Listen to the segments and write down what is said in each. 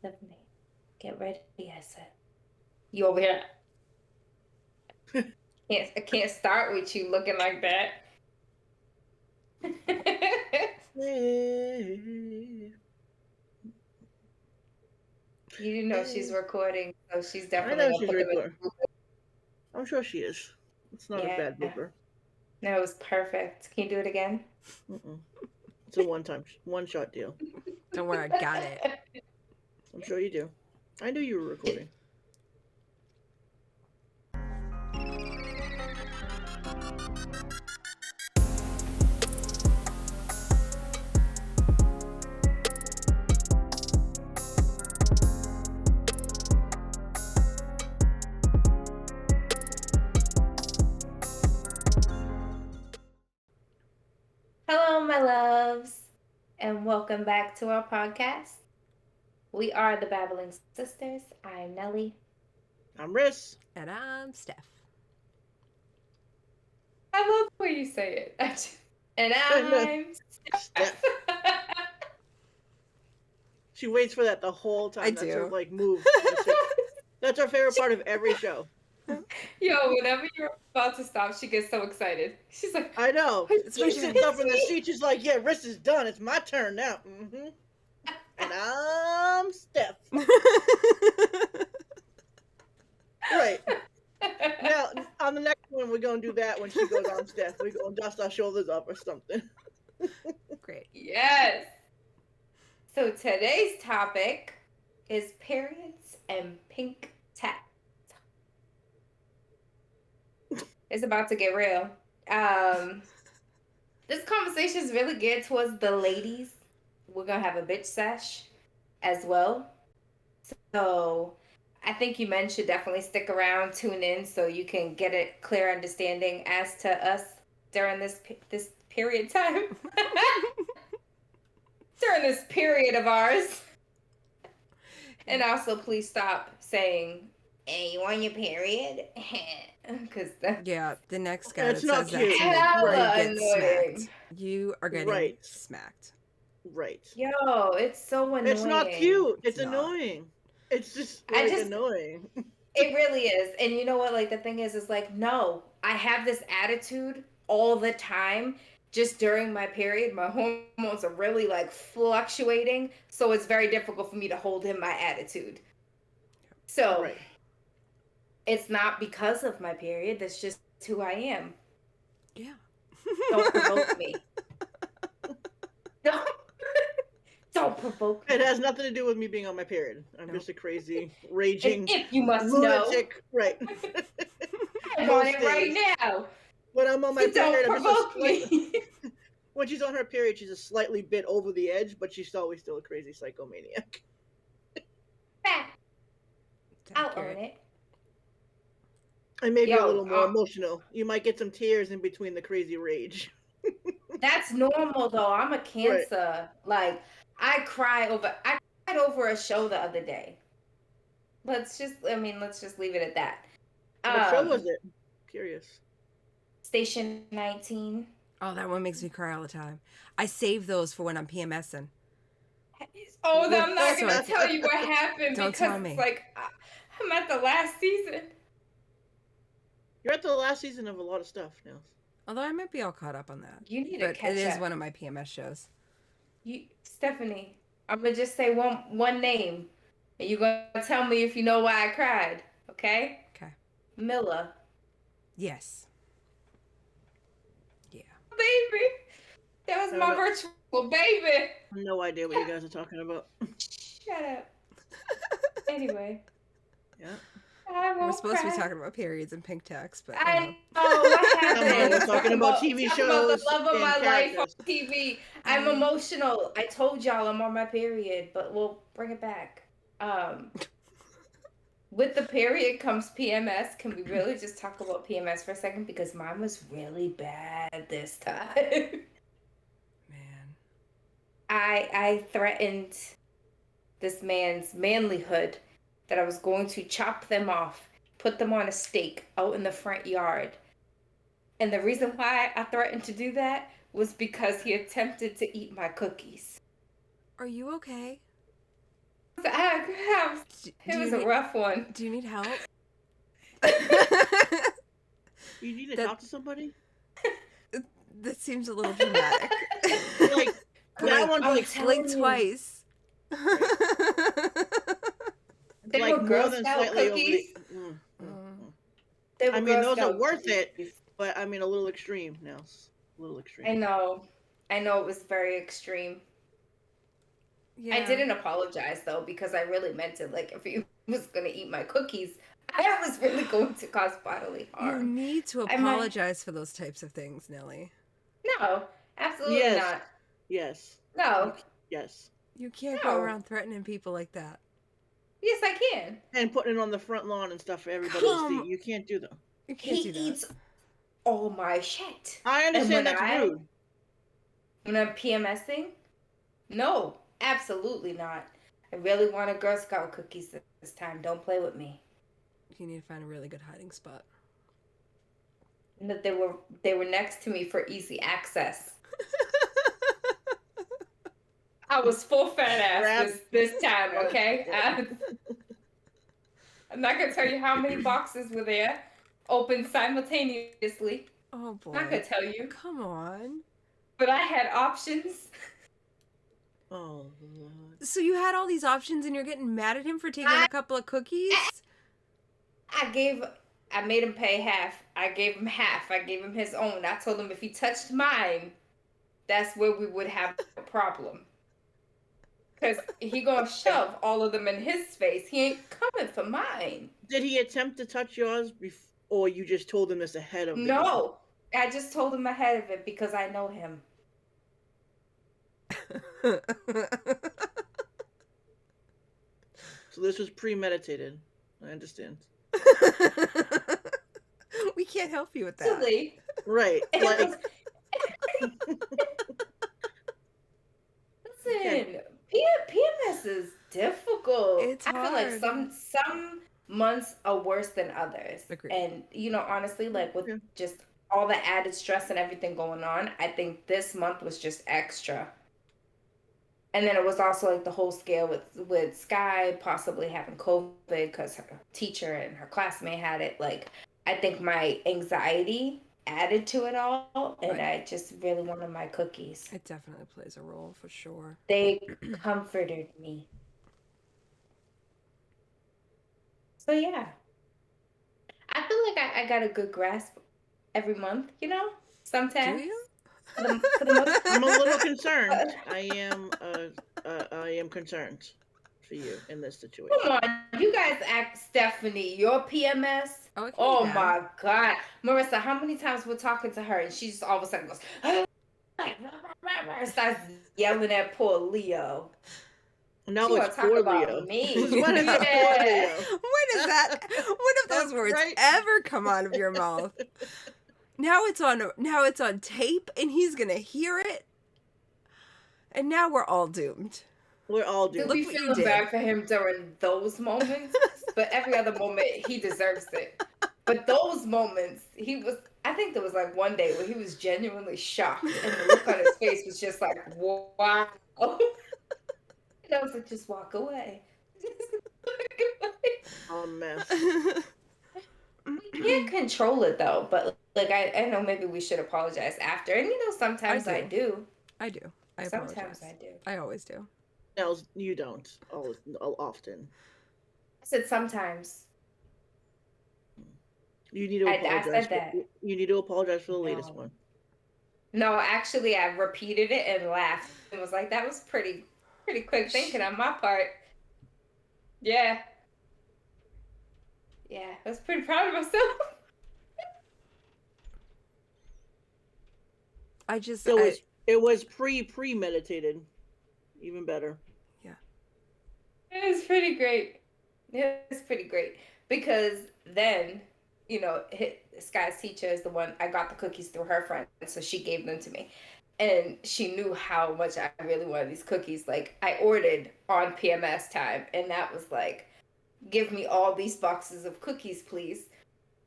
Stephanie, get ready, I said. You over here? I can't start with you looking like that. You know she's recording, so she's I definitely know gonna she's put them in. recording. I'm sure she is. It's not a Yeah. bad blooper. No, it was perfect. Can you do it again? Mm-mm. It's a one-shot deal. Don't worry, I got it. I'm sure you do. I knew you were recording. Hello, my loves, and welcome back to our podcast. We are the Babbling Sisters. I'm Nellie. I'm Riss. And I'm Steph. I love the way you say it. And I'm Steph. She waits for that the whole time. I That's do. her like move. That's our favorite part of every show. Yo, whenever you're about to stop, she gets so excited. She's like, I know. It's She my sits turn. up in the seat. She's like, "Yeah, Riss is done. It's my turn now." Mm-hmm. And I'm Steph. Right. Now, on the next one, we're going to do that when she goes on Steph. We're going to dust our shoulders up or something. Great. Yes. So today's topic is periods and pink tat. It's about to get real. This conversation is really geared towards the ladies. We're going to have a bitch sesh as well. So I think you men should definitely stick around, tune in, so you can get a clear understanding as to us during this period time. During this period of ours. And also, please stop saying, "Hey, you on your period?" Because Yeah, the next guy It's that not says cute. that to me, hella you get annoying. smacked. You are getting Right. smacked. Right. Yo, it's so annoying. It's not cute. It's It's not. annoying. It's just I like just- annoying. It really is. And you know what? Like, the thing is like, no, I have this attitude all the time. Just during my period, my hormones are really like fluctuating. So it's very difficult for me to hold in my attitude. So Right. it's not because of my period. That's just who I am. Yeah. Don't provoke me. Don't provoke me. It has nothing to do with me being on my period. I'm just a crazy, raging And if you must lunatic. Right. I'm Most on it right days. now. When I'm on my So don't period, I'm just a provoke slight... me. When she's on her period, she's a slightly bit over the edge, but she's always still a crazy psychomaniac. Fact. I'll Accurate. own it. And maybe Yo, a little more emotional. You might get some tears in between the crazy rage. That's normal though. I'm a Cancer. Like, I cried over a show the other day. Let's just leave it at that. What show was it? Curious. Station 19. Oh, that one makes me cry all the time. I save those for when I'm PMSing. Oh, I'm not So- gonna tell you what happened Don't because tell me. it's like I'm at the last season. You're at the last season of a lot of stuff now. Although I might be all caught up on that. You need to But catch it is up. one of my PMS shows. Stephanie, I'm gonna just say one name, and you're gonna tell me if you know why I cried. Okay? Okay. Miller. Yes. Yeah. Baby, that was my virtual baby. No idea what you guys are talking about. Shut up. Anyway. Yeah. We're supposed to be talking about periods and pink text, but I know what happened. We're talking about TV talking about shows the love of and my life on characters. TV. I'm emotional. I told y'all I'm on my period, but we'll bring it back. With the period comes PMS. Can we really just talk about PMS for a second? Because mine was really bad this time. Man. I threatened this man's manlyhood that I was going to chop them off, put them on a stake out in the front yard. And the reason why I threatened to do that was because he attempted to eat my cookies. Are you okay? I It was a rough one. Do you need help? You need to That- talk to somebody? That seems a little dramatic. Like, that one's I'm like, telling Blink you. twice. They like were more Girl than Scout slightly over the. cookies. They were I mean, Girl those are Scout worth it. cookies. But I mean, a little extreme now. A little extreme. I know it was very extreme. Yeah. I didn't apologize though because I really meant it. Like if he was gonna eat my cookies, I was really going to cause bodily You harm. need to I might- apologize for those types of things, Nelly. No, absolutely Yes. not. Yes. No. Yes. You can't No. go around threatening people like that. Yes, I can. And putting it on the front lawn and stuff for everybody Come- to see. You can't do that. You can't He do that. eats all my shit. I And understand that's rude. When I'm PMSing, no, absolutely not. I really wanted Girl Scout cookies this time. Don't play with me. You need to find a really good hiding spot. And that they were next to me for easy access. I was full fat ass this time, okay? I'm not gonna tell you how many boxes were there, open simultaneously. Oh boy. I'm not gonna tell you, Come on. but I had options. Oh, Lord. So you had all these options and you're getting mad at him for taking a couple of cookies? I made him pay half. I gave him half. I gave him his own. I told him if he touched mine, that's where we would have a problem. Because he gonna shove all of them in his face. He ain't coming for mine. Did he attempt to touch yours or you just told him this ahead of the game? No, I just told him ahead of it because I know him. So this was premeditated. I understand. We can't help you with that. Silly. Right. It Like, was- Listen, PMS is difficult. It's I feel like hard. some months are worse than others. Agreed. And honestly, like with Yeah. just all the added stress and everything going on, I think this month was just extra. And then it was also like the whole scale with Sky possibly having COVID because her teacher and her classmate had it. Like, I think my anxiety added to it all, and Right. I just really wanted my cookies. It definitely plays a role for sure. They comforted me. So yeah, I feel like I got a good grasp every month. Sometimes. Do you? For the most I'm a little concerned. I am concerned for you in this situation. Come on, you guys act Stephanie, your PMS. Oh, it can Oh be bad. my God. Marissa, how many times we're talking to her and she just all of a sudden goes, starts yelling at poor Leo. No, She it's wanna talk poor about Leo. me. When is it poor Yeah. Leo? When is that? When have those That's words right. ever come out of your mouth? Now it's on tape and he's gonna hear it. And now we're all doomed. We're all Do doomed. Look we what you feel did. bad for him during those moments? But every other moment, he deserves it. But those moments, I think there was like one day where he was genuinely shocked and the look on his face was just like, wow. And I was like, just walk away. Just walk away. Oh, mess. We can't control it though, but like I know maybe we should apologize after. And sometimes I do. I do. I Sometimes apologize. I do. I always do. No, you don't. Often. I said sometimes. You need to I apologize. said that. You need to apologize for the latest No. one. No, actually I repeated it and laughed. It was like that was pretty quick thinking on my part. Yeah. Yeah, I was pretty proud of myself. It was premeditated. Even better. It was pretty great. It was pretty great because then, Sky's teacher is the one, I got the cookies through her friend, so she gave them to me. And she knew how much I really wanted these cookies. Like, I ordered on PMS time, and that was like, give me all these boxes of cookies, please.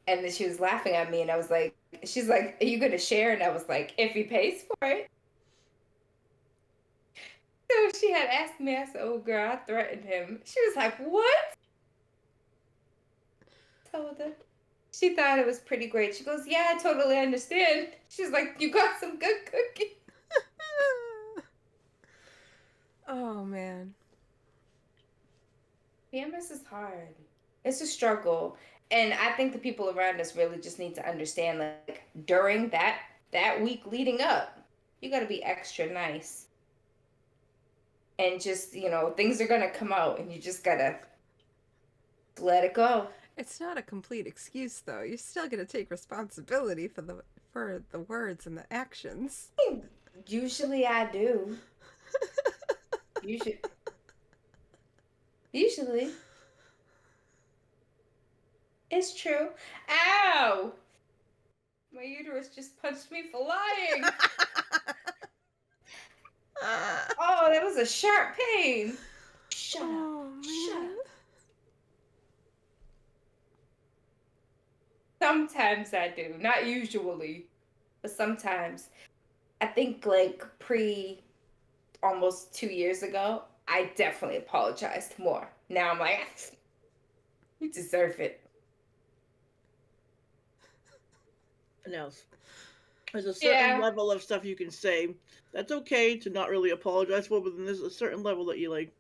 And then she was laughing at me, and I was like, she's like, are you going to share? And I was like, if he pays for it. So she had asked me, I said, oh girl, I threatened him. She was like, what? Told her. She thought it was pretty great. She goes, yeah, I totally understand. She's like, you got some good cookies. Oh man. PMS is hard. It's a struggle. And I think the people around us really just need to understand, like, during that week leading up, you got to be extra nice. And just, things are going to come out and you just got to let it go. It's not a complete excuse though. You're still gonna take responsibility for the words and the actions. Usually I do. Usually. It's true. Ow! My uterus just punched me for lying. Oh, that was a sharp pain. Shut up. Oh Shut man. up. Sometimes I do. Not usually, but sometimes. I think like almost 2 years ago, I definitely apologized more. Now I'm like, you deserve it. No. There's a certain Yeah. level of stuff you can say that's okay to not really apologize for, but then there's a certain level that you like.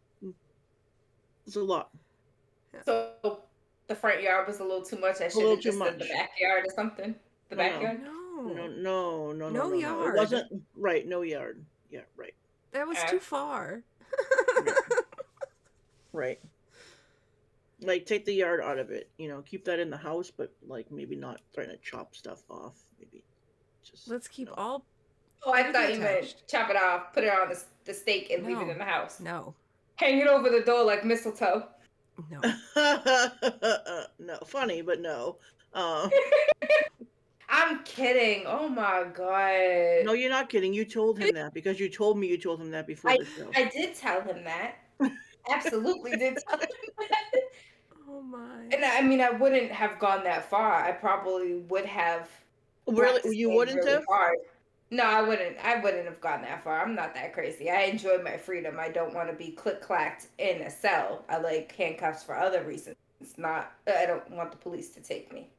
It's a lot. So the front yard was a little too much. I should little have too just said the much. backyard or something. The No, no. backyard? No. No It yard. wasn't right. No yard. Yeah, right. That was too far. Right. Like, take the yard out of it. Keep that in the house, but like maybe not trying to chop stuff off. Maybe just. Let's keep all. Oh, I thought you everything meant attached. chop it off, put it on the stake, and leave it No. in the house. No. Hang it over the door like mistletoe. No. No, funny, but no. I'm kidding. Oh my god. No, you're not kidding. You told him that because you told me you told him that before the show. I did tell him that. Absolutely did tell him that. Oh my. And I mean, I wouldn't have gone that far. I probably would have. Really, practiced you things wouldn't really have? hard. No, I wouldn't. I wouldn't have gone that far. I'm not that crazy. I enjoy my freedom. I don't want to be click-clacked in a cell. I like handcuffs for other reasons. It's not. I don't want the police to take me.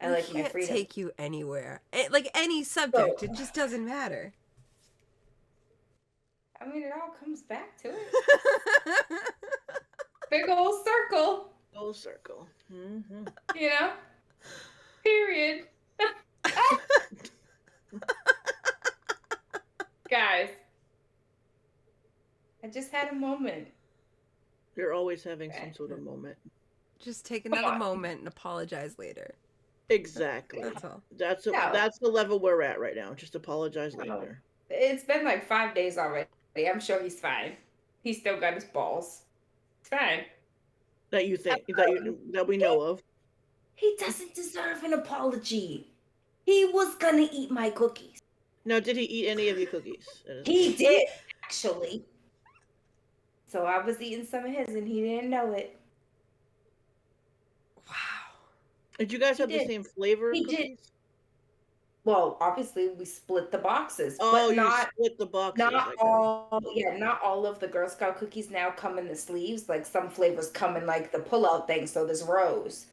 I We like my can't freedom. take you anywhere. Like any subject, it just doesn't matter. I mean, it all comes back to it. Big old circle. Full circle. Mm-hmm. Period. Guys, I just had a moment. You're always having some sort of moment. Just take another moment and apologize later. Exactly. That's all. That's the level we're at right now. Just apologize later. It's been like 5 days already. I'm sure he's fine. He's still got his balls. It's fine. That you think that we know of. He doesn't deserve an apology. He was gonna eat my cookies. Now, did he eat any of your cookies? He did, actually. So I was eating some of his and he didn't know it. Wow. Did you guys have the same flavor He cookies? did. Well, obviously we split the boxes, Oh, but you not split the boxes. not all. Yeah, not all of the Girl Scout cookies now come in the sleeves. Like some flavors come in like the pull-out thing, so there's rows.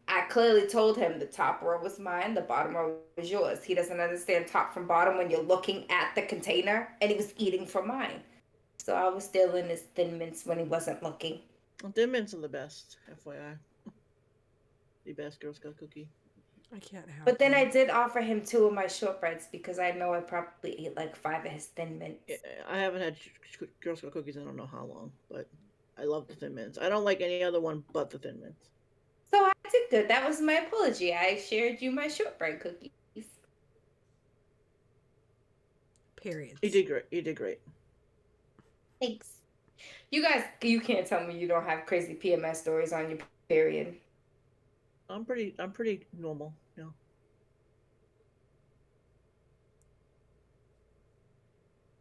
I clearly told him the top row was mine, the bottom row was yours. He doesn't understand top from bottom when you're looking at the container, and he was eating from mine. So I was still in his Thin Mints when he wasn't looking. Thin Mints are the best, FYI. The best Girl Scout cookie. I can't have. But then I did offer him 2 of my shortbreads because I know I probably ate like 5 of his Thin Mints. Yeah, I haven't had Girl Scout cookies. I don't know how long, but I love the Thin Mints. I don't like any other one but the Thin Mints. So I did good. That was my apology. I shared you my shortbread cookies. Period. You did great. You did great. Thanks. You guys, you can't tell me you don't have crazy PMS stories on your period. I'm pretty normal. No.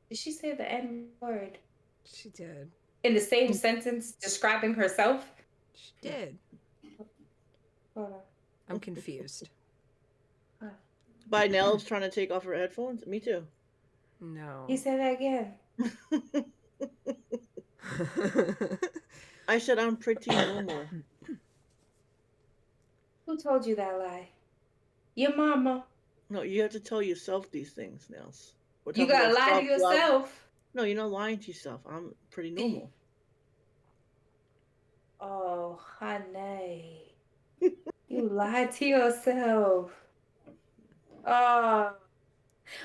Did she say the N word? She did. In the same sentence describing herself? She did. Hold on. I'm confused. By Nell's trying to take off her headphones? Me too. No. He said that again. I said I'm pretty normal. Who told you that lie? Your mama. No, you have to tell yourself these things, Nels. We're You talking gotta about lie to self-love. yourself. No, you're not lying to yourself. I'm pretty normal. Oh, honey. You lied to yourself. Oh.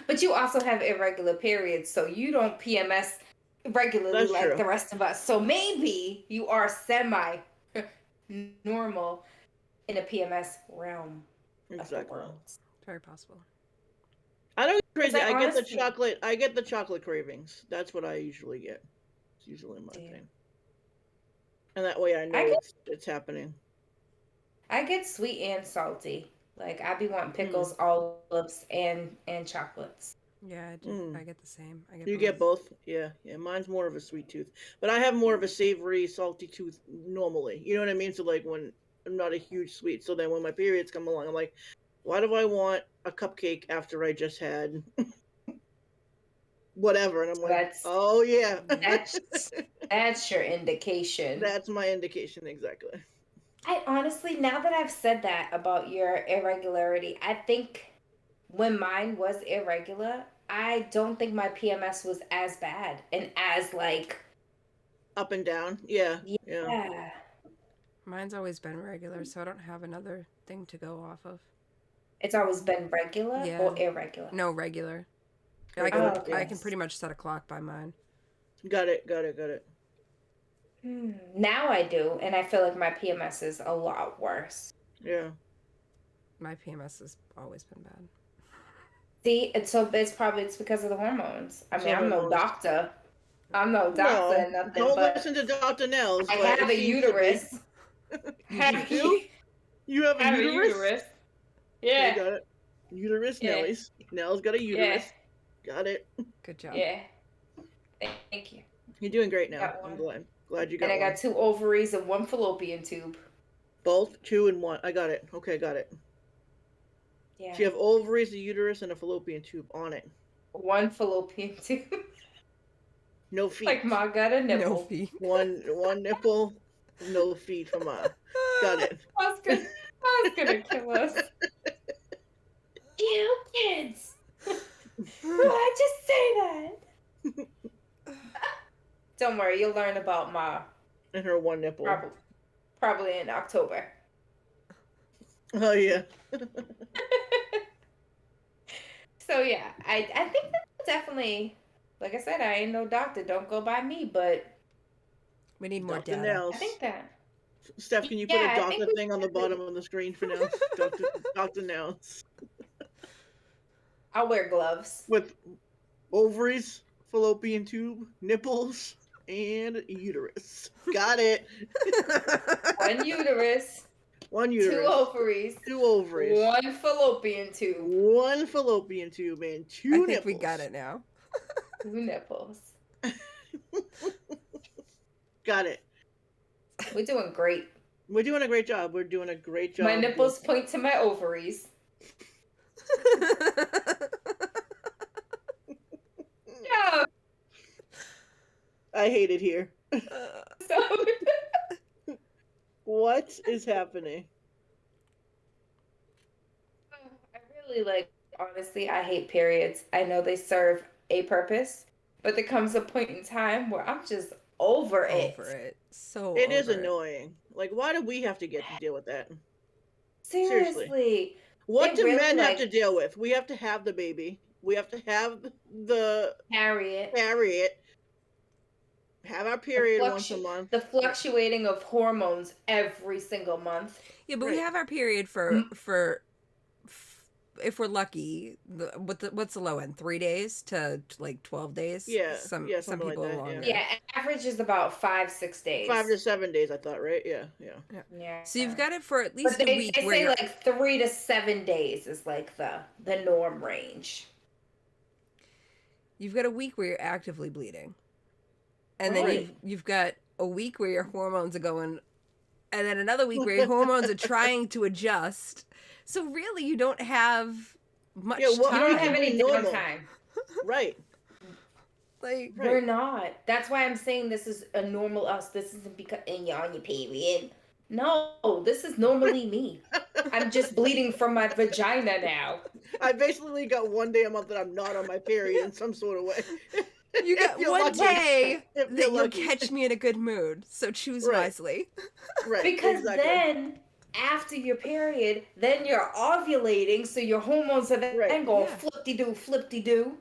But you also have irregular periods, so you don't PMS regularly That's like true. the rest of us. So maybe you are semi normal in a PMS realm of the Exactly. world. Very possible. I don't get 'Cause crazy. I I get the honestly- chocolate. I get the chocolate cravings. That's what I usually get. It's usually my Damn. thing. And that way I know get- it's happening. I get sweet and salty. Like I be wanting Mm. pickles, olives, and chocolates. Yeah, I do. Mm. I get the same. I get You both. get both? Yeah, yeah. Mine's more of a sweet tooth, but I have more of a savory, salty tooth normally. You know what I mean? So like when I'm not a huge sweet, so then when my periods come along, I'm like, why do I want a cupcake after I just had whatever? And I'm like, That's oh yeah, that's your indication. that's my indication exactly. I honestly, now that I've said that about your irregularity, I think when mine was irregular, I don't think my PMS was as bad and as like, Up and down. Yeah, yeah. yeah. Mine's always been regular, so I don't have another thing to go off of. It's always been regular Yeah. or irregular. No, regular. Regular, Oh, I yes. can pretty much set a clock by mine. Got it. Now I do, and I feel like my PMS is a lot worse. Yeah. My PMS has always been bad. See, it's because of the hormones. I mean, Some I'm no hormones. doctor. I'm no doctor and No, nothing, don't but listen to Dr. Nels. I but have it a seems to be- uterus. You do? You have I a have uterus? a uterus. Okay, Yeah. got it. Uterus Yeah. Nellies. Nell's got a uterus. Got it. Good job. Yeah. Thank you. You're doing great now. Got I'm one. glad you got And I one. got 2 ovaries and 1 fallopian tube. Both 2 and 1. I got it. Okay, got it. Yeah. So you have ovaries, a uterus, and a fallopian tube on it. 1 fallopian tube. No feet. Like Ma got a nipple. No feet. One nipple, no feet for Ma. Got it. I was gonna kill us. You kids! Did I just say that? Don't worry, you'll learn about Ma And her one nipple. probably in October. Oh yeah. So yeah, I think that's definitely, like I said, I ain't no doctor. Don't go by me, but We need more Dr. data. Nels. I think that. Steph, can you Yeah, put I a think doctor we thing on the should. bottom of the screen for now? Dr. Nels. I'll wear gloves. With ovaries, fallopian tube, nipples, and uterus. Got it. 1 uterus, One 2 uterus. ovaries, 2 ovaries. 1 fallopian tube, 1 fallopian tube and 2 I think nipples. we got it now. 2 nipples. Got it. We're doing great. We're doing a great job. We're doing a great job. My nipples point to my ovaries. Yeah. I hate it here. So What is happening? I really honestly, I hate periods. I know they serve a purpose, but there comes a point in time where I'm just over it. Over it. So It is over annoying. Like, why do we have to get to deal with that? Seriously. What It do really, men have to deal with? We have to have the baby. We have to have the Harriet. have our period fluctu- once a month. The fluctuating of hormones every single month. Yeah, but we Right. have our period for if we're lucky. What's the low end? 3 days to like 12 days. Yeah, some something like people that, longer. Yeah, average is about 5-6 days. 5 to 7 days, I thought, right? Yeah. Yeah. So you've got it for at But least a they week say where you're, like 3 to 7 days is like the norm range. you've got a week where you're actively bleeding, and then Right. you've got a week where your hormones are going, and then another week where your hormones are trying to adjust. So really, you don't have much Yeah, well, You time. don't have any Normal. downtime. Right. Like, Right. We're not. That's why I'm saying this is a normal us. This isn't because and you're on your period. No, this is normally me. I'm just bleeding from my vagina now. I basically got one day a month that I'm not on my period in some sort of way. you If got you're one lucky. day If that you're you'll lucky. catch me in a good mood, so choose Right. wisely. Right. Because exactly. then after your period, then you're ovulating, so your hormones are then Right. going Yeah. flip-de-doo.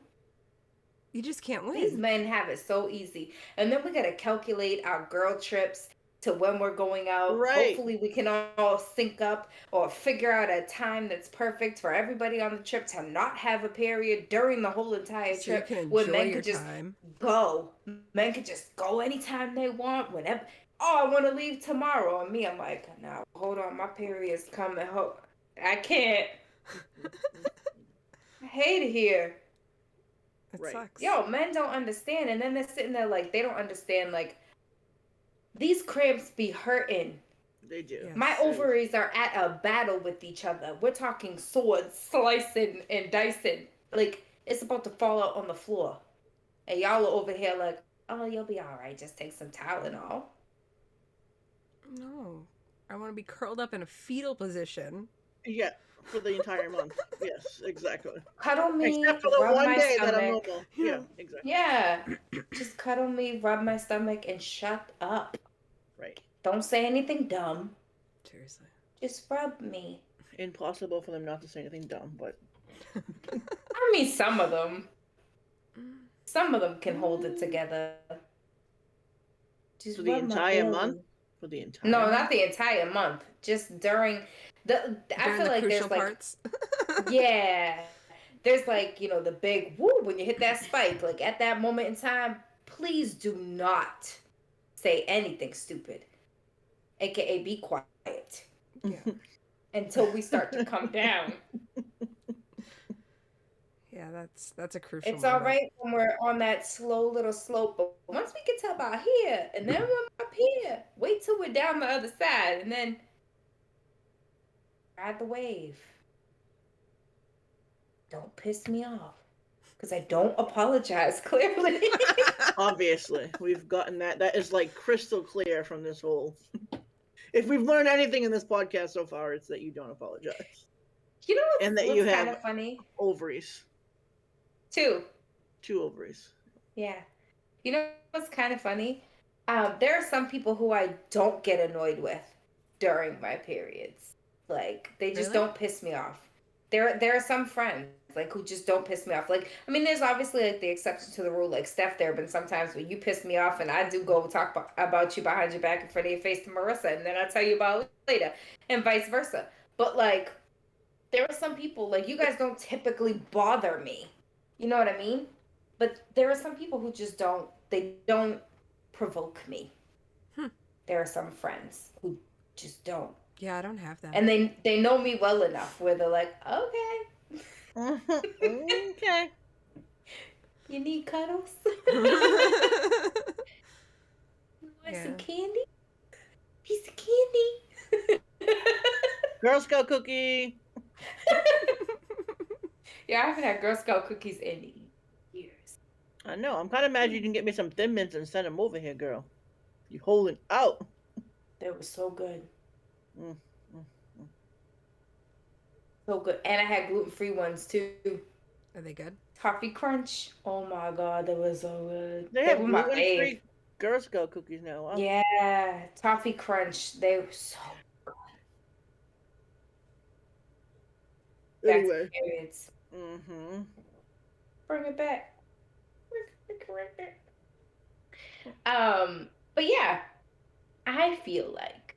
You just can't These win. men have it so easy. And then we got to calculate our girl trips to when we're going out. Right. Hopefully, we can all sync up or figure out a time that's perfect for everybody on the trip to not have a period during the whole entire So you trip. can Where enjoy men your could just time. go. Men could just go anytime they want, whenever. Oh, I want to leave tomorrow. And me, I'm like, no, hold on, my period's coming. I can't. I hate it here. It Right. sucks. Yo, men don't understand, and then they're sitting there like they don't understand. Like these cramps be hurting. They do. Yes. My ovaries are at a battle with each other. We're talking swords, slicing and dicing. Like it's about to fall out on the floor, and y'all are over here like, oh, you'll be all right. Just take some Tylenol. No. I want to be curled up in a fetal position. Yeah. For the entire month. Yes, exactly. Cuddle me, Except for the rub one my day that I'm stomach. normal. Yeah. Yeah, exactly. Yeah, just cuddle me, rub my stomach, and shut up. Right. Don't say anything dumb. Seriously. Just rub me. Impossible for them not to say anything dumb, but I mean, some of them. Some of them can hold it together. Just for the rub my entire belly. month? For the entire No, month? not the entire month. Just during the. I During feel the like crucial there's like, parts. yeah, there's like the big woo when you hit that spike. Like at that moment in time, please do not say anything stupid, aka be quiet Yeah. until we start to come down. Yeah, that's a crucial It's all moment. right when we're on that slow little slope, but once we get to about here, and then we're up here, wait till we're down the other side, and then ride the wave. Don't piss me off, because I don't apologize, clearly. Obviously, we've gotten that. That is like crystal clear from this whole. If we've learned anything in this podcast so far, it's that you don't apologize. You know what's, And that what's you kind have of funny? ovaries. 2. 2 ovaries. Yeah. You know what's kind of funny? There are some people who I don't get annoyed with during my periods. Like, they just Really? don't piss me off. There are some friends, like, who just don't piss me off. Like, I mean, there's obviously, like, the exception to the rule. Like, Steph, there have been sometimes when you piss me off and I do go talk about you behind your back in front of your face to Marissa, and then I tell you about it later, and vice versa. But, like, there are some people, like, you guys don't typically bother me. You know what I mean? But there are some people who just they don't provoke me. There are some friends who just don't. Yeah, I don't have that. And they know me well enough where they're like, okay, Okay. you need cuddles? You want Yeah. some candy? Piece of candy? Girl Scout cookie. Yeah, I haven't had Girl Scout cookies in years. I know. I'm kind of mad you didn't get me some Thin Mints and send them over here, girl. You holding out. They were so good. Mm. So good. And I had gluten-free ones too. Are they good? Toffee Crunch. Oh my god, they were so good. They have were my gluten-free fave. Girl Scout cookies now. Wow. Yeah, Toffee Crunch. They were so good. Back to Anyway. periods. Mm-hmm. Bring it back. But yeah, I feel like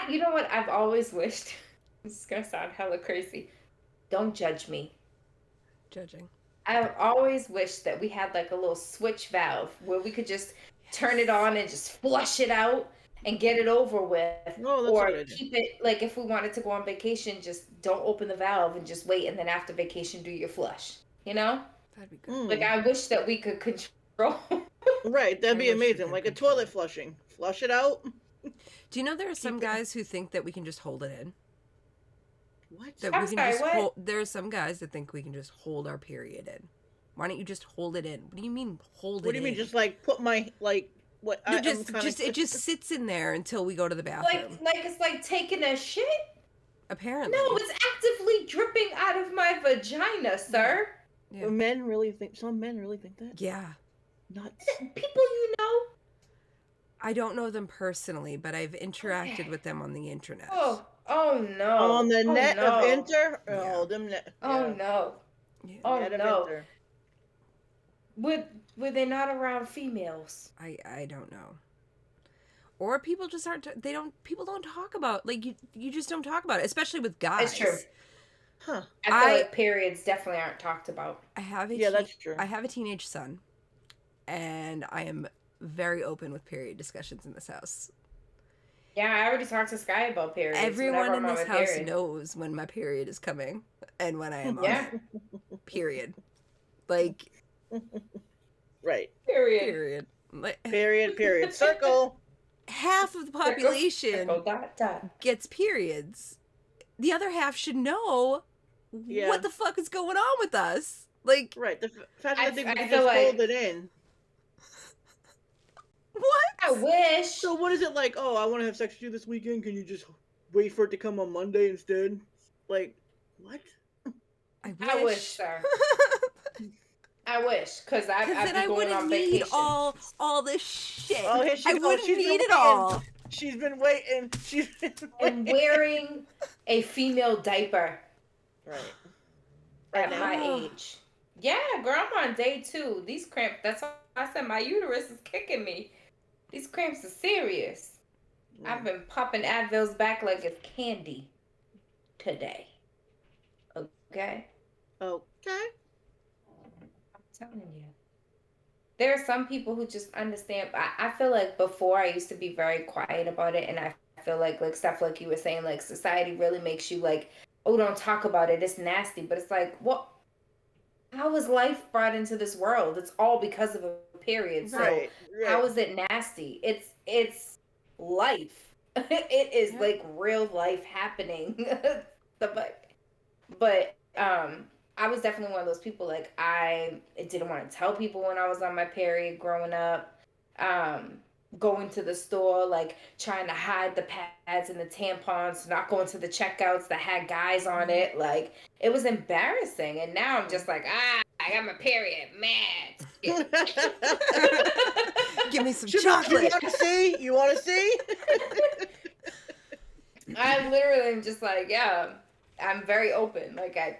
you know what I've always wished. This is gonna sound hella crazy. Don't judge me. Judging. I've always wished that we had like a little switch valve where we could just turn it on and just flush it out and get it over with. Oh, that's a Or good idea. keep it, like if we wanted to go on vacation, just don't open the valve and just wait, and then after vacation do your flush. You know? That'd be good. Mm. Like I wish that we could control. Right, that'd I be wish we amazing. could Like a control toilet it. flushing. Flush it out. Do you know there are some Keep it- guys who think that we can just hold it in? What? That I'm we can sorry, just what? hold. There are some guys that think we can just hold our period in Why don't you just hold it in? What do you mean hold What it do you mean? in? Just like put my like what? No, I'm kind of. it just sits in there until we go to the bathroom. Like it's like taking a shit. Apparently. No, it's actively dripping out of my vagina, sir. Yeah. Men really think. Some men really think that. Yeah. Nuts. People you know. I don't know them personally, but I've interacted with them on the internet. Oh no. On the Oh, net no. of Inter. Yeah. Oh, them net. Oh yeah. no. Yeah. Oh Net of no. Inter. Were they not around females? I don't know. Or people just aren't. People don't talk about like you just don't talk about it, especially with guys. It's true. Huh. I feel like periods definitely aren't talked about. I have a that's true. I have a teenage son, and I am very open with period discussions in this house. Yeah, I already talked to Sky about periods. Everyone in this house knows when my period is coming and when I am on Yeah. it. Period. Like Right. Period. Like, Period. Circle. half of the population Circle, dot. gets periods. The other half should know what the fuck is going on with us. Like, Right. The fact that they I just feel like- hold it in. what? I wish. So what is it like? Oh, I want to have sex with you this weekend. Can you just wait for it to come on Monday instead? Like, what? I wish, sir. I wish, because I'd Because be then I going wouldn't on need vacation. all this shit. Oh, here she I goes. wouldn't She's been need it waiting. all. She's been waiting. She's been And waiting. wearing a female diaper Right. at Right my now. age. Yeah, girl, I'm on day 2. These cramps, that's why I said my uterus is kicking me. These cramps are serious. I've been popping Advils back like it's candy today. Okay? Okay. I'm telling you. There are some people who just understand. I feel like before I used to be very quiet about it, and I feel like stuff like you were saying, like society really makes you like, oh, don't talk about it. It's nasty. But it's like, what? How was life brought into this world? It's all because of a period. So Right. how is it nasty? It's life. It is like real life happening. but I was definitely one of those people, like, I didn't want to tell people when I was on my period growing up. Going to the store, like, trying to hide the pads and the tampons, not going to the checkouts that had guys on it. Like, it was embarrassing. And now I'm just like, I got my period. Mad. Give me some You chocolate. want to see? You want to see? I literally am just like, yeah, I'm very open. Like, I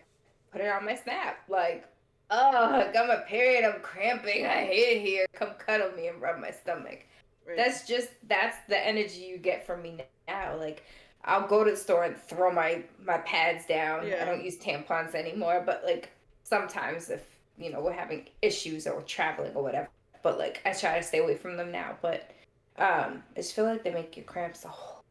put it on my snap. Like, oh, I got my period. I'm cramping. I hate it here. Come cuddle me and rub my stomach. Right. That's the energy you get from me now. Like, I'll go to the store and throw my pads down. Yeah. I don't use tampons anymore, but like sometimes if, we're having issues or we're traveling or whatever, but like I try to stay away from them now. But I just feel like they make your cramps a whole.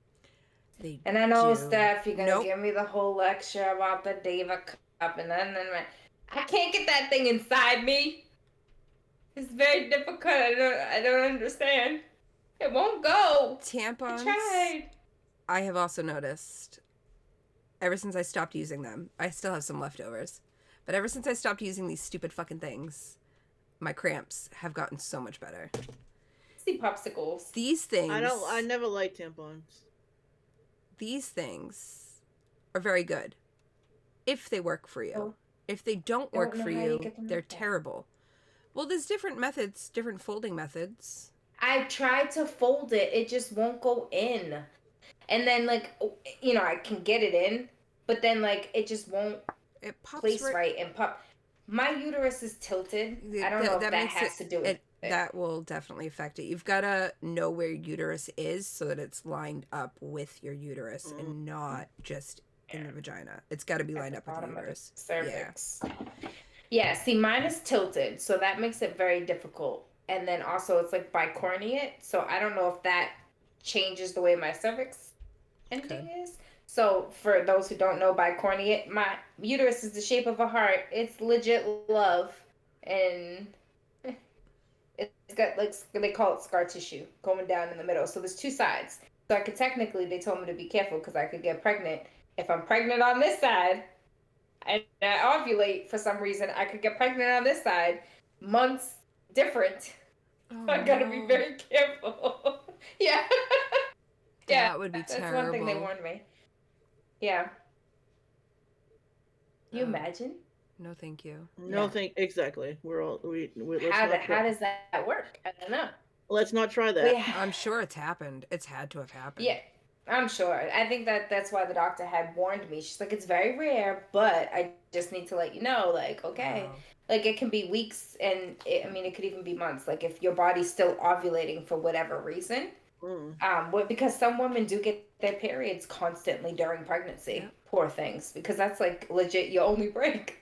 And I know, do. Steph, you're gonna Nope. give me the whole lecture about the Diva Cup, and then I can't get that thing inside me. It's very difficult. I don't understand. It won't go. Tampons. I tried. I have also noticed, ever since I stopped using them, I still have some leftovers, but ever since I stopped using these stupid fucking things, my cramps have gotten so much better. See popsicles. These things. I never liked tampons. These things are very good if they work for you. Oh. If they don't work know for how you you, get them they're like that. terrible. Well, there's different methods, different folding methods. I tried to fold it. It just won't go in. And then, like, I can get it in, but then, like, it just won't It pops place right and pop. My uterus is tilted. I don't know if that makes has to do with it. That will definitely affect it. You've got to know where your uterus is so that it's lined up with your uterus and not just in the vagina. It's got to be lined up with the Bottom of the uterus. cervix. Yeah, see, mine is tilted, so that makes it very difficult. And then also it's like bicornuate, so I don't know if that changes the way my cervix ending is. So for those who don't know bicornuate, my uterus is the shape of a heart. It's legit love, and it's got, like, they call it scar tissue going down in the middle. So there's two sides. So I could technically, they told me to be careful because I could get pregnant. If I'm pregnant on this side, and I ovulate for some reason. I could get pregnant on this side. Months different. Oh, I gotta be no. very careful. Yeah. Yeah. That would be That's one thing they terrible. warned me. Yeah. You Oh, imagine? no, thank you. No, Yeah. exactly. Let's How not try. does that work? I don't know. Let's not try But that. yeah. I'm sure it's happened. It's had to have happened. Yeah. I'm sure. I think that's why the doctor had warned me. She's like, it's very rare, but I just need to let you know, like, okay. Wow. Like, it can be weeks, and it could even be months. Like, if your body's still ovulating for whatever reason. Because some women do get their periods constantly during pregnancy. Yep. Poor things. Because that's, like, legit your only break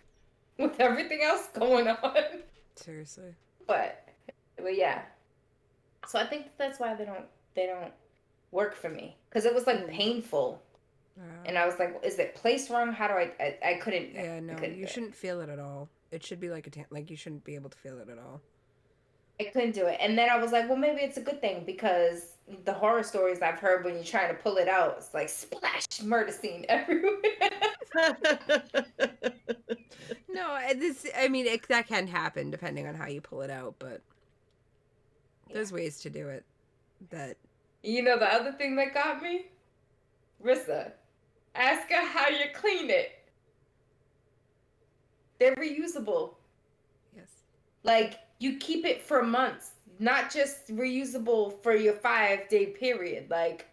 with everything else going on. Seriously. But yeah. So I think that's why they don't work for me, because it was like painful, and I was like, is it placed wrong? How do I couldn't. Yeah, no, I couldn't you do shouldn't feel it at all. It should be like like you shouldn't be able to feel it at all. I couldn't do it. And then I was like, well, maybe it's a good thing, because the horror stories I've heard, when you're trying to pull it out, it's like splash, murder scene everywhere. No, that can happen depending on how you pull it out, but there's ways to do it. That You know, the other thing that got me, Rissa, ask her how you clean it. They're reusable. yes. Like, you keep it for months, not just reusable for your 5-day period. Like,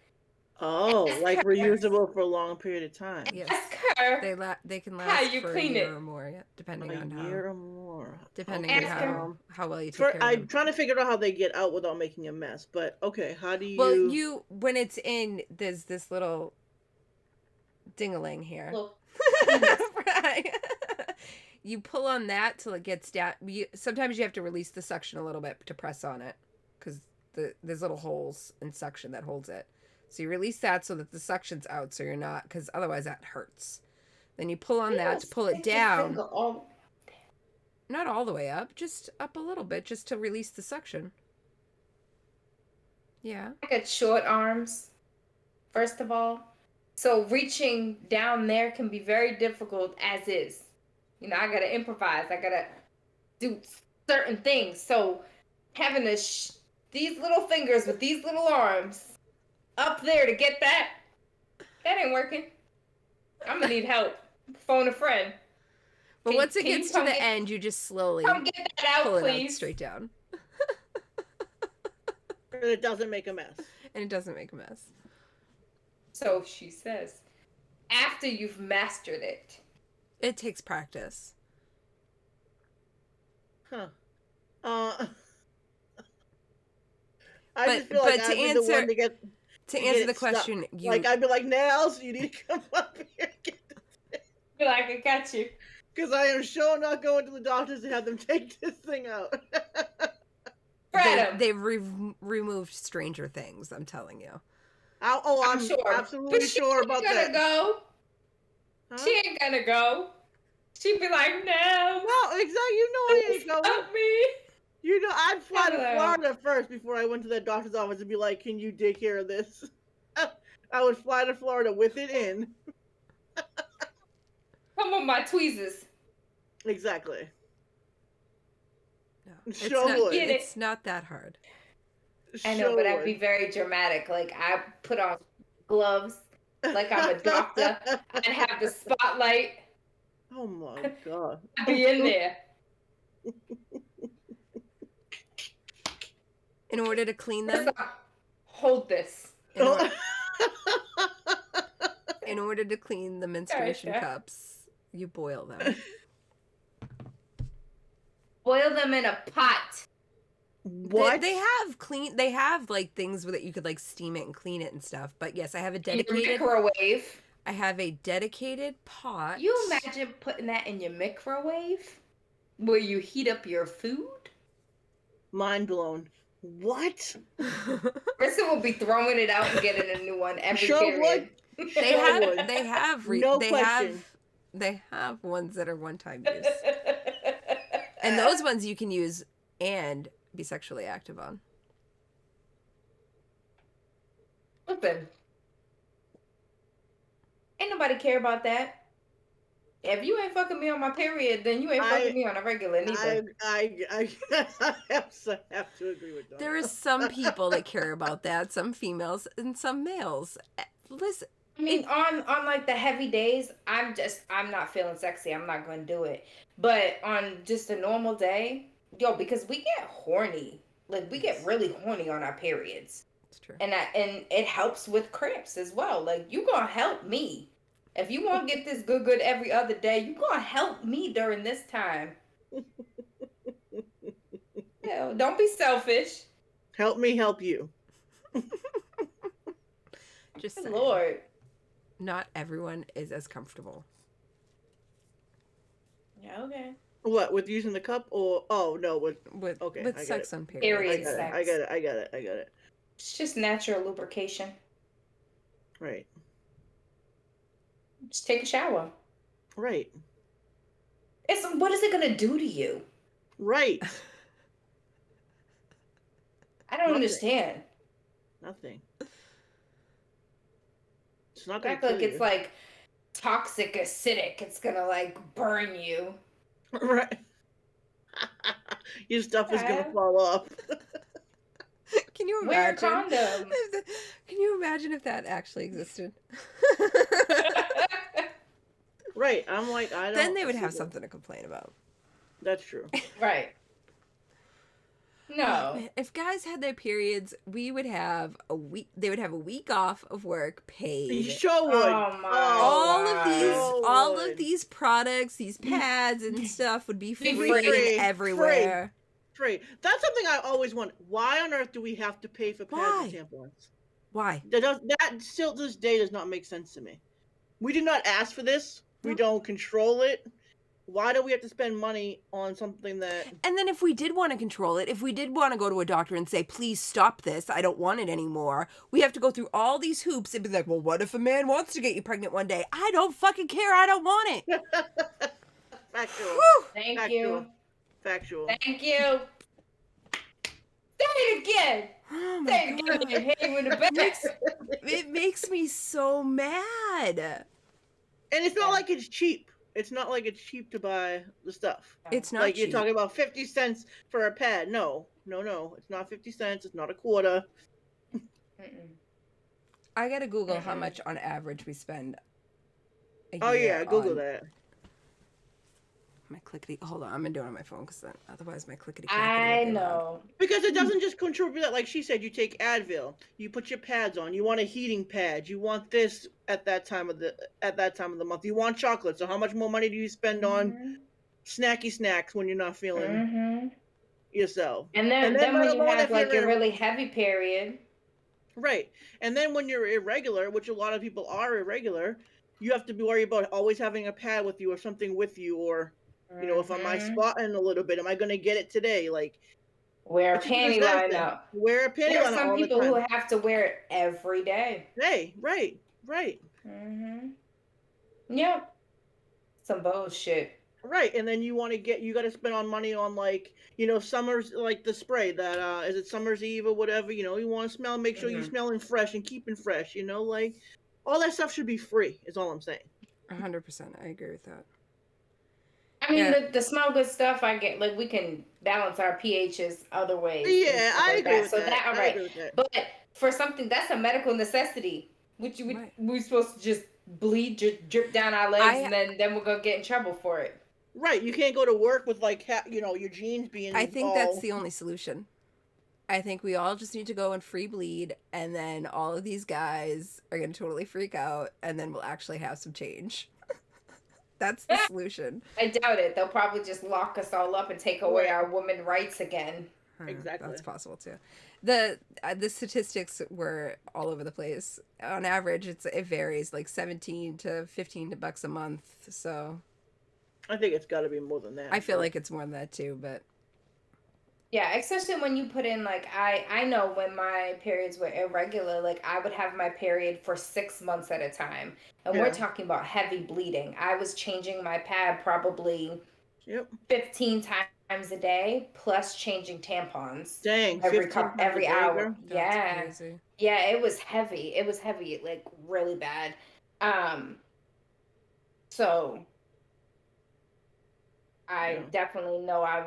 like her. reusable for a long period of time. Yes. Ask her They can how last you for a clean year it. or more, yeah, depending A on year how or more. depending Okay, on Ask her. how well you take For, care of I'm them. trying to figure out how they get out without making a mess. But okay, how do you? Well, when it's in, there's this little ding-a-ling here. Look, Right. You pull on that till it gets down. Sometimes you have to release the suction a little bit to press on it, because there's little holes in suction that holds it. So you release that so that the suction's out, so you're not, because otherwise that hurts. Then you pull on that to pull it down. Not all the way up, just up a little bit, just to release the suction. Yeah. I got short arms, first of all. So reaching down there can be very difficult as is. You know, I gotta improvise. I gotta do certain things. So having these little fingers with these little arms up there to get that ain't working. I'm gonna need help. Phone a friend. But once it gets to the end, you just slowly come get that out, pull it please. out straight down. And it doesn't make a mess. And it doesn't make a mess. So she says, after you've mastered it. It takes practice. Huh. I just feel like I'd be the one to get... To answer the question, like, I'd be like, Nails, you need to come up here and get this thing. Be like, I got you. Because I am sure not going to the doctors to have them take this thing out. They've removed Stranger Things, I'm telling you. I'm sure. Absolutely sure about that. Go. Huh? She ain't gonna go. She'd be like, no. No, exactly. You know I ain't going. Help me. You know, I'd fly to Florida first before I went to the doctor's office and be like, can you take care of this? I would fly to Florida with it in. Come on, my tweezers. Exactly. No, it's not that hard. I know, but I'd be very dramatic. Like, I put on gloves like I'm a doctor. I'd have the spotlight. Oh my God. I'd be in there. In order to clean them, hold this. In order to clean the menstruation cups, you boil them. Boil them in a pot. What? They have like things that you could like steam it and clean it and stuff. But yes, I have a dedicated microwave. I have a dedicated pot. You imagine putting that in your microwave where you heat up your food? Mind blown. What? Kristen will be throwing it out and getting a new one every period. They have ones that are one-time use. And those ones you can use and be sexually active on. Listen. Ain't nobody care about that. If you ain't fucking me on my period, then you ain't fucking I me on a regular I neither. I have to agree with There are Donna. some people that care about that, some females and some males. Listen, I mean, on like the heavy days, I'm not feeling sexy. I'm not going to do it. But on just a normal day, yo, because we get horny. Like we get yes, really horny on our periods. it's true. And it helps with cramps as well. Like you going to help me. If you want to get this good every other day, you going to help me during this time. Yeah, don't be selfish. Help me help you. Just Good saying. Lord. Not everyone is as comfortable. Yeah, okay. What, with using the cup or no with with okay, I with get sex it. on Period periods. I sex. got it. I got it. I got it. It's just natural lubrication. Right. Just take a shower. Right. What is it gonna do to you? Right. I don't Nothing. understand. Nothing. It's not I gonna feel kill like it's you. like toxic acidic. It's gonna like burn you. Right. Your stuff is gonna Yeah. fall off. Can you Wear a imagine? condom. Can you imagine if that actually existed? Right. I'm like, I don't. Then they would see have that. something to complain about. That's true. Right. Oh, No. man. If guys had their periods, we would have a week. They would have a week off of work, You paid. sure would. Oh my All of these, God. all would. of these products, these pads and stuff would be Be free, free. and everywhere. Free. That's something I always wonder. Why on earth do we have to pay for pads Why? and tampons? Why? That still to this day does not make sense to me. We did not ask for this. We No. don't control it. Why do we have to spend money on something that? And then if we did want to control it, if we did want to go to a doctor and say, please stop this, I don't want it anymore, we have to go through all these hoops and be like, well, what if a man wants to get you pregnant one day? I don't fucking care. I don't want it. Factual. Whew. Thank Factual. you. Factual. Thank you. Say it again. Oh Say my it again when you god. hit him in the back. It makes me so mad. And it's not Yeah. like it's cheap. It's not like it's cheap to buy the stuff. It's not Like cheap. you're talking about 50 cents for a pad. No. It's not 50 cents. It's not a quarter. Mm-mm. I gotta Google how Mm-mm. much on average we spend a Oh year yeah, Google on that. my clickety. Hold on, I'm gonna do it on my phone because otherwise my clickety. I know. Because it doesn't just contribute that, like she said, you take Advil, you put your pads on, you want a heating pad, you want this at that time of the month, you want chocolate. So how much more money do you spend on snacky snacks when you're not feeling Mm-hmm. yourself? And then let when you alone have if like you're your really heavy period. right, and then when you're irregular, which a lot of people are irregular, you have to be worried about always having a pad with you or something with you, or if am I Mhm. spotting a little bit, am I going to get it today? Like, Wear a it's just a panty disaster. liner. Wear a panty There are liner some all the people who time. have to wear it every day. Hey, right. Mm-hmm. Yep. Some bullshit. Right, and then you got to spend on money on like, summer's like the spray that is it Summer's Eve or whatever, you want to make sure you're Mhm. smelling fresh and keeping fresh, like all that stuff should be free, is all I'm saying. 100%. I agree with that. I mean, Yeah. the smell good stuff, I get, like, we can balance our pHs other ways. and Yeah, stuff I like agree with So that. all I right. agree with that. But for something that's a medical necessity, which Right. we're supposed to just bleed, drip down our legs, and then we're gonna get in trouble for it. Right, you can't go to work with like your jeans being I think all... that's the only solution. I think we all just need to go and free bleed, and then all of these guys are going to totally freak out, and then we'll actually have some change. That's the solution. I doubt it. They'll probably just lock us all up and take away Right. our women rights again. Exactly. That's possible too. The statistics were all over the place. On average, it varies like $17 to $15 a month. So I think it's got to be more than that. I feel like it's more than that too. But Yeah, especially when you put in, like, I know when my periods were irregular, like, I would have my period for 6 months at a time. And we're Yeah. talking about heavy bleeding. I was changing my pad probably Yep. 15 times a day, plus changing tampons Dang, every 15 times a every day, hour. girl? that's Yeah. crazy. Yeah, it was heavy. It was heavy, like really bad. So I Yeah. definitely know I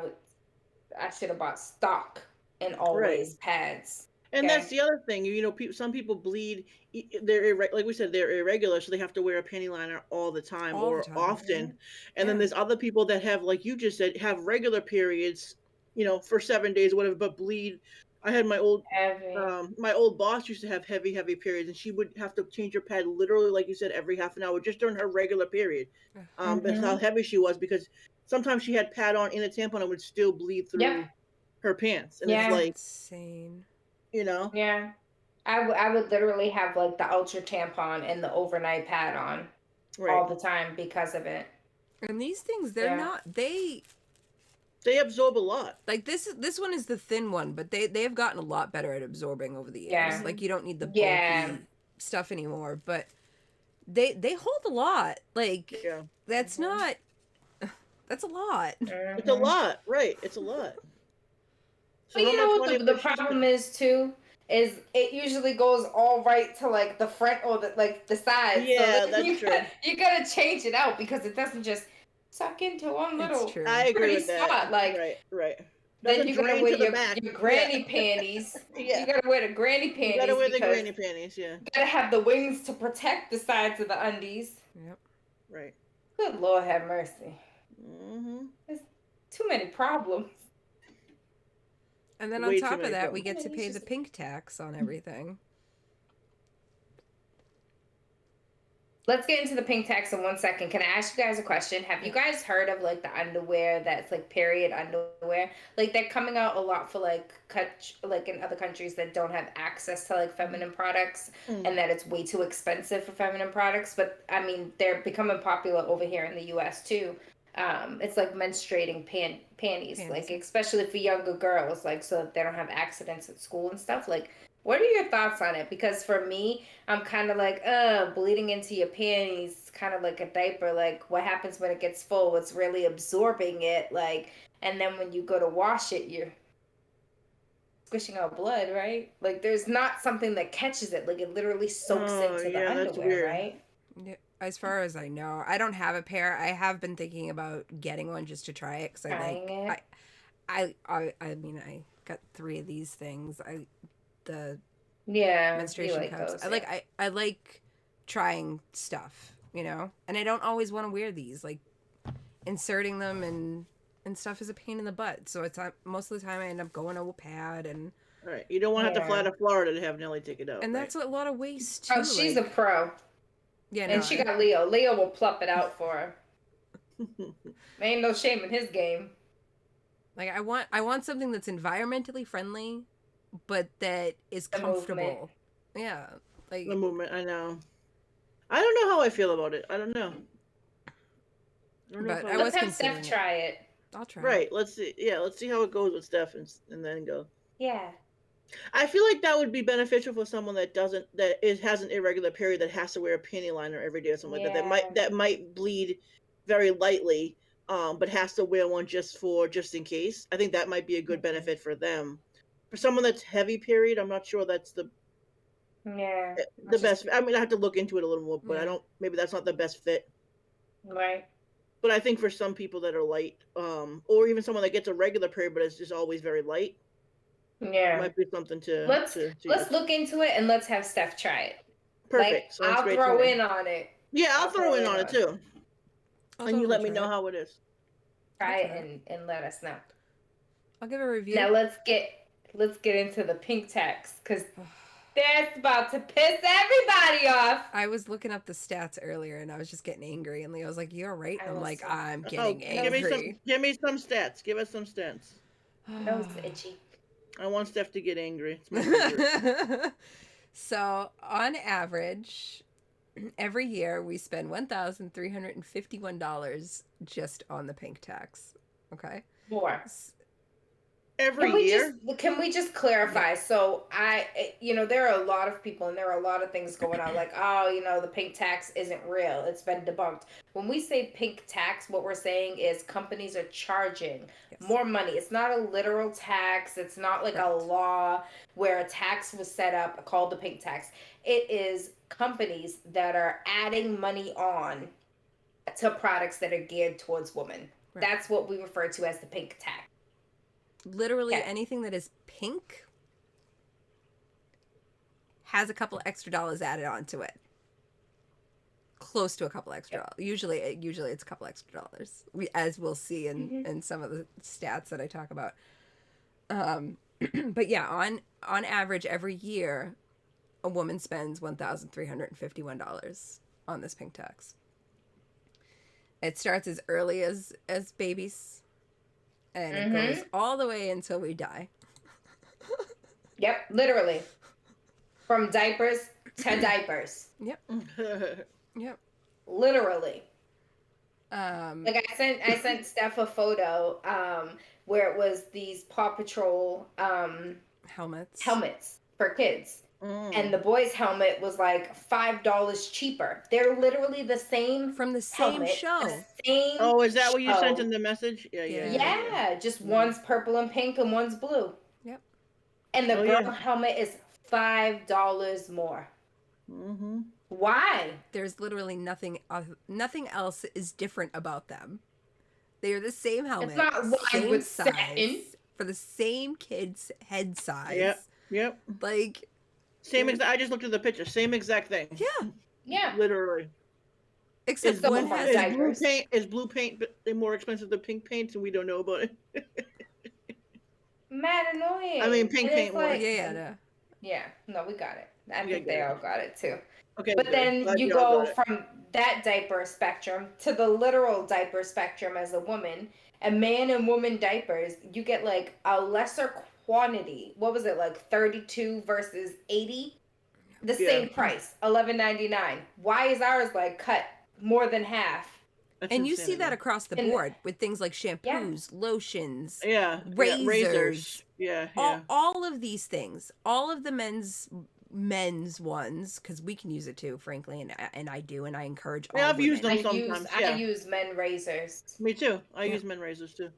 should have bought stock and Right. always pads. And that's Okay. the other thing. Some people bleed. Like we said, they're irregular, so they have to wear a panty liner all the time All the or time. often. And then Yeah. there's other people that have, like you just said, have regular periods, for 7 days, whatever, but bleed. I had Heavy. my old boss used to have heavy, heavy periods, and she would have to change her pad literally, like you said, every half an hour just during her regular period. Ugh. That's how Mm-hmm. heavy she was, because sometimes she had pad on in a tampon and would still bleed Yep. through her pants, and it's Yeah. like, Insane. you know, Yeah. I would literally have like the ultra tampon and the overnight pad on right. all the time because of it. And these things, they're Yeah. not. They They absorb a lot. like this one is the thin one, but they have gotten a lot better at absorbing over the years. Yeah. Like you don't need the Yeah. bulky stuff anymore, but they hold a lot. Like Yeah. that's Mhm. not that's a lot. It's a Mhm. lot, right? It's a lot. So But how you know much what money the would she problem spend? is too is it usually goes all right to like the front or the sides. So Yeah, then that's true. you gotta change it out because it doesn't just suck into one It's little true. I agree pretty with that. spot. Like Right, right. then Doesn't you gotta drain wear to the back. your Yeah. granny panties. You Yeah. gotta wear the granny You gotta panties wear the because granny panties, yeah. you gotta have the wings to protect the sides of the undies. Yep. Right. Good Lord have mercy. Mm-hmm. There's too many problems. And then on Way too top of many that, we problems. get to pay the pink tax on everything. Let's get into the pink tax in 1 second. Can I ask you guys a question? Have you guys heard of like the underwear that's like period underwear? Like they're coming out a lot for like like in other countries that don't have access to like feminine products Mm. and that it's way too expensive for feminine products. But I mean, they're becoming popular over here in the US too. It's like menstruating panties, like especially for younger girls, like so that they don't have accidents at school and stuff. Like, what are your thoughts on it? Because for me, I'm kind of like, bleeding into your panties, kind of like a diaper. Like, what happens when it gets full? It's really absorbing it, like, and then when you go to wash it, you're squishing out blood, right? Like, there's not something that catches it. Like, it literally soaks Oh, into the yeah, that's underwear, weird. right? Yeah, as far as I know, I don't have a pair. I have been thinking about getting one just to try it because Trying it. I mean, I got 3 of these things. The Yeah, you menstruation like cups. those. I Yeah. like I like trying stuff, and I don't always want to wear these. Like inserting them and stuff is a pain in the butt. So it's most of the time I end up going to a pad Right. You don't want to have to fly Yeah. to Florida to have Nelly take it out. and right? that's a lot of waste too. Oh, she's like, a pro. yeah, And no, she got Leo. Leo will plop it out for her. Ain't no shame in his game. like I want something that's environmentally friendly, but that is The comfortable. movement. Yeah, like The movement, I know. I don't know how I feel about it. I don't know. But I I was Let's have considering Steph it. try it. I'll try. Right. Let's see. Yeah, let's see how it goes with Steph, and then go. Yeah. I feel like that would be beneficial for someone that has an irregular period that has to wear a panty liner every day or something like that. Yeah. That might bleed very lightly, but has to wear one just in case. I think that might be a good Mhm. benefit for them. For someone that's heavy period, I'm not sure that's the Yeah. best. I mean, I have to look into it a little more, but I Yeah. don't. Maybe that's not the best fit. Right. But I think for some people that are light, or even someone that gets a regular period but is just always very light, Yeah. might be something to Let's use. look into it and let's have Steph try it. Perfect. Like, Sounds I'll great to throw me. in on it. Yeah, I'll throw in on it too. I'll And you totally let me try know it. how it is. Try Okay. it and let us know. I'll give a review. Now let's get into the pink tax because that's about to piss everybody off. I was looking up the stats earlier and I was just getting angry, and Leo was like, "You're right." I I'm was like, so- "I'm Oh, getting angry." give me some stats. Give us some stats. Nose itchy. I want Steph to get angry. It's my favorite. So, on average, every year we spend $1,351 just on the pink tax. Okay. More. Every year. Can we just clarify? So there are a lot of people and there are a lot of things going on. Like, the pink tax isn't real. It's been debunked. When we say pink tax, what we're saying is companies are charging more money. It's not a literal tax. It's not like a law where a tax was set up called the pink tax. It is companies that are adding money on to products that are geared towards women. Right. That's what we refer to as the pink tax. Literally Okay. anything that is pink has a couple extra dollars added onto it. Close to a couple extra dollars. Usually it's a couple extra dollars. As we'll see in some of the stats that I talk about. But yeah, on average every year, a woman spends $1,351 on this pink tax. It starts as early as babies, and it goes all the way until we die. Yep, literally. From diapers to diapers. Yep. Yep. Literally. Like I sent Steph a photo where it was these Paw Patrol helmets for kids. And the boy's helmet was like $5 cheaper. They're literally the same from the same helmet, show. the same Oh, is that what you sent show. in the message? Yeah. Yeah, just one's purple and pink and one's blue. Yep. And the girl helmet is $5 more. Mm-hmm. Why? There's literally nothing else is different about them. They are the same helmet. It's not lined same with size, satin. for the same kid's head size. Yep. Like same exact. I just looked at the picture. Same exact thing. Yeah. Literally. Except one has is blue paint more expensive than pink paint, and we don't know about it. Mad annoying. I mean, pink paint. Like, yeah. No, we got it. I think they all got it too. Okay. But then you go from that diaper spectrum to the literal diaper spectrum as a woman. And man and woman diapers, you get like a lesser quantity. What was it, like 32 versus 80? The same price, $11.99. Why is ours like cut more than half? That's and insanity. you see that across the board with things like shampoos, lotions, razors. Yeah. All of these things, all of the men's ones, because we can use it too, frankly, and I do, and I encourage all I've women. used them sometimes. I use men razors. Me too. I use men razors too.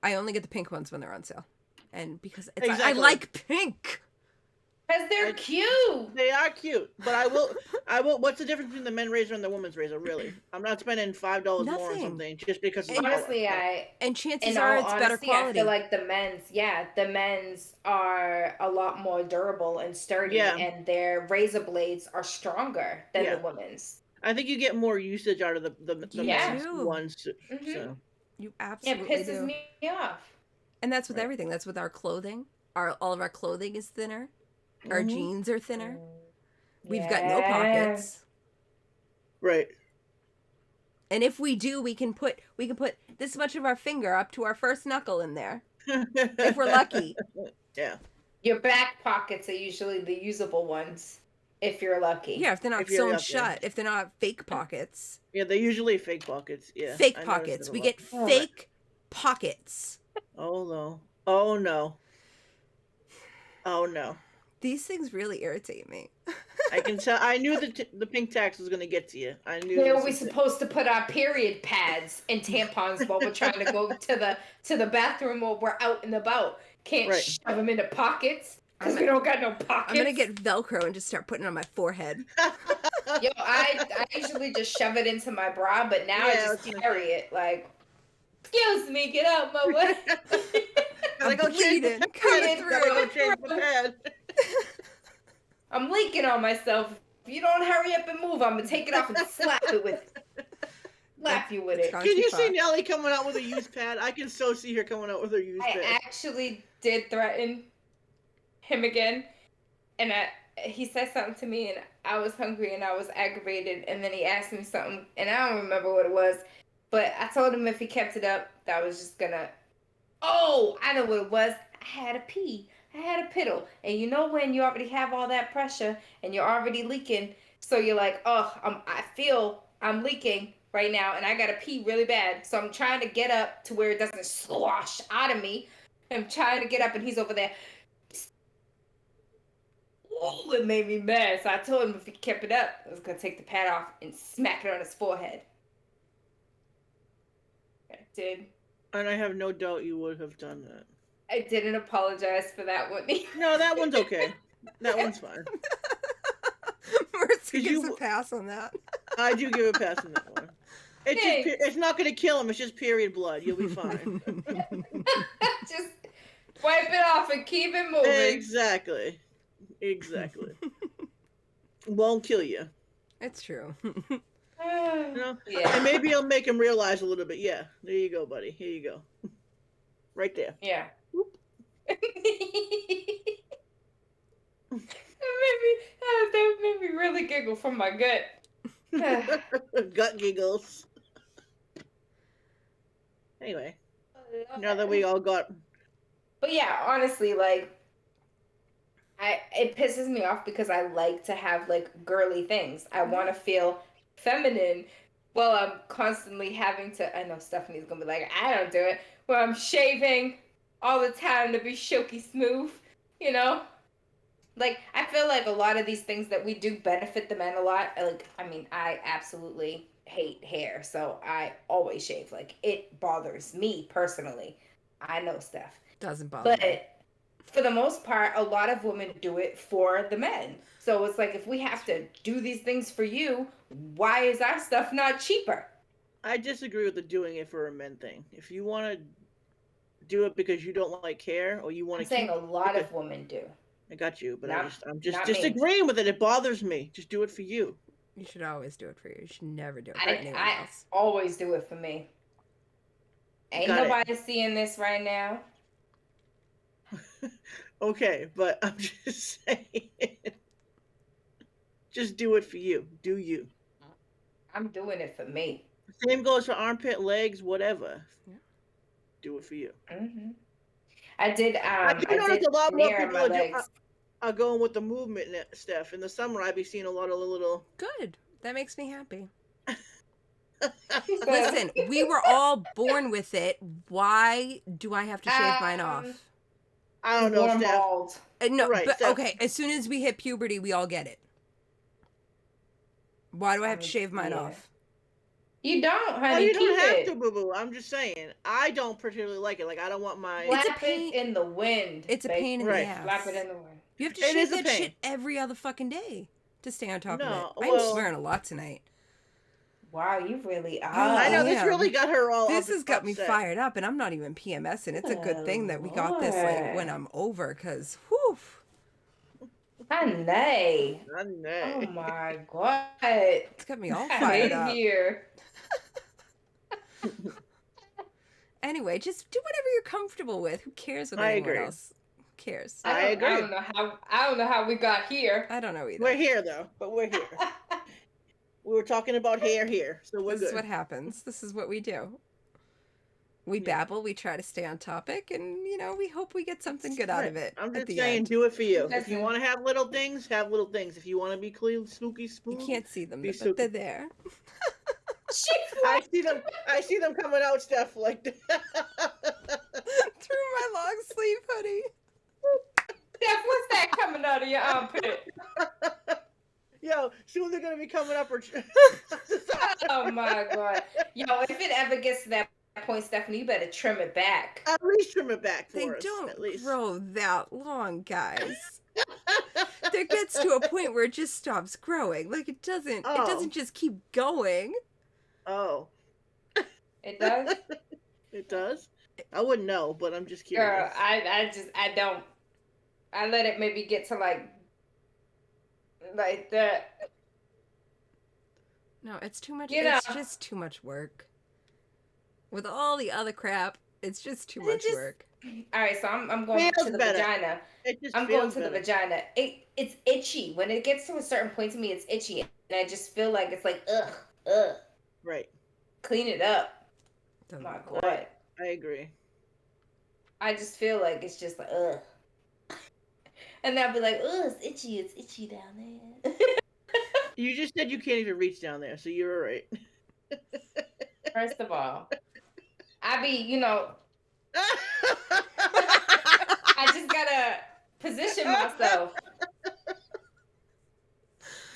I only get the pink ones when they're on sale, and because Exactly. I like pink. Because they're cute. They are cute, but I will. What's the difference between the men's razor and the women's razor? Really, I'm not spending $5 more on something just because. It's Honestly, and chances are it's better quality. I feel like the men's are a lot more durable and sturdy, and their razor blades are stronger than the women's. I think you get more usage out of the men's ones. Mm-hmm. So. You absolutely it pisses me off. And that's with everything. That's with our clothing. All of our clothing is thinner. Our jeans are thinner. We've got no pockets. Right. And if we do, we can put this much of our finger up to our first knuckle in there. If we're lucky. Yeah. Your back pockets are usually the usable ones, if you're lucky. Yeah, if they're not sewn shut, if they're not fake pockets. Yeah, they're usually fake pockets. Yeah. Fake pockets. We get fake pockets. Oh no. Oh no. Oh no. These things really irritate me. I can tell. I knew the pink tax was going to get to you. I knew. Where are we supposed to put our period pads and tampons while we're trying to go to the bathroom or we're out and about? Can't shove them into pockets because we don't got no pockets. I'm gonna get Velcro and just start putting it on my forehead. Yo, I usually just shove it into my bra, but now I just carry it like. Excuse me, get out my way. I'm bleeding. Coming through. Gotta go change the pad. I'm leaking on myself. If you don't hurry up and move, I'm gonna take it off and slap you with it. Can you see Nellie coming out with a used pad? I can so see her coming out with her used pad. I actually did threaten him again, and he said something to me, and I was hungry and I was aggravated, and then he asked me something, and I don't remember what it was, but I told him if he kept it up, that I was just gonna. Oh, I know what it was. I had a pee. I had a piddle. And you know when you already have all that pressure and you're already leaking, so you're like, oh, I feel I'm leaking right now and I gotta pee really bad. So I'm trying to get up to where it doesn't slosh out of me. I'm trying to get up and he's over there. Oh, it made me mad. So I told him if he kept it up, I was gonna take the pad off and smack it on his forehead. I did. And I have no doubt you would have done that. I didn't apologize for that one. No, that one's okay. That one's fine. Mercy gives a pass on that. I do give a pass on that one. Thanks. it's not gonna kill him. It's just period blood. You'll be fine. Just wipe it off and keep it moving. Exactly. Won't kill you. It's true. And Yeah. maybe it'll make him realize a little bit. Yeah, there you go, buddy. Here you go. Right there. Yeah. Whoop. That made me really giggle from my gut. Gut giggles. Anyway, now that we all got. But yeah, honestly, like, it pisses me off because I like to have like girly things. I want to feel feminine. Well, I'm constantly having to. I know Stephanie's gonna be like, I don't do it. Well, I'm shaving all the time to be silky smooth. You know, like I feel like a lot of these things that we do benefit the men a lot. Like, I mean, I absolutely hate hair, so I always shave. Like, it bothers me personally. I know, Steph. Doesn't bother me. But for the most part, a lot of women do it for the men. So it's like, if we have to do these things for you, why is our stuff not cheaper? I disagree with the doing it for a men thing. If you want to do it because you don't like hair or you want I'm to saying a lot of women do. I got you, but Not- I'm just not me. disagreeing with it. It bothers me. Just do it for you. You should always do it for you. You should never do it for anyone I else. always do it for me. Ain't Got it. nobody seeing this right now. Okay, but I'm just saying. Just do it for you. Do you. I'm doing it for me. Same goes for armpit, legs, whatever. Yeah. Do it for you. Hmm I did. I do I notice did a lot more hair on people my are, legs. are going with the movement stuff. In the summer, I'd be seeing a lot of little. Good. That makes me happy. She said- Listen, we were all born with it. Why do I have to shave mine off? I don't know, Born Steph. bald. No, Right, but Steph. okay. As soon as we hit puberty, we all get it. Why do I have to shave mine Yeah. off? You don't, honey. Oh, you Keep don't have it. to, boo boo. I'm just saying. I don't particularly like it. Like, I don't want my. It's a Slap pain- it in the wind. It's a babe. pain in Right. the ass. Slap it in the wind. You have to It shave is a that pain. shit every other fucking day to stay on top No, of it. I'm well- swearing a lot tonight. Wow, you really are. I know this Yeah. really got her all. This up- has got me upset. fired up, and I'm not even PMSing. It's a good thing that we got this like when I'm over, cause whew. Honey. I know. Oh my god. It's got me all fired up. Here. Anyway, just do whatever you're comfortable with. Who cares what I anyone agree. else? Who cares? I agree. I don't know how we got here. I don't know either. We're here though, but we're here. We were talking about hair here, so we're This good. is what happens. This is what we do. We Yeah. babble, we try to stay on topic, and we hope we get something good out Right. of it. I'm at just the saying, end. do it for you. If you Listen. want to have little things, have little things. If you want to be clean, spooky, You smooth, can't see them, Be but so- they're there. I see them. I see them coming out, stuff like that. Through my long sleeve hoodie. Steph, what's that coming out of your armpit? Yo, soon they're gonna be coming up. Or... Oh my god. Yo, if it ever gets to that point, Stephanie, you better trim it back. At least trim it back for They us. don't At least. grow that long, guys. There gets to a point where it just stops growing. Like it doesn't. It Oh. doesn't just keep going. Oh, It does? it does. I wouldn't know, but I'm just Girl, curious. I don't. I let it maybe get to like that. No, it's too much. You It's know. just too much work. With all the other crap, it's just too It much just- work. All right, so I'm going Feels to the better. vagina. It just I'm going feels to the better. vagina. It's itchy. When it gets to a certain point to me, it's itchy, and I just feel like it's like ugh. Right. Clean it up. Doesn't My work. god. I agree. I just feel like it's just like ugh. And I'll be like, ugh, it's itchy down there. You just said you can't even reach down there, so you're all right. First of all, I be, I just gotta position myself.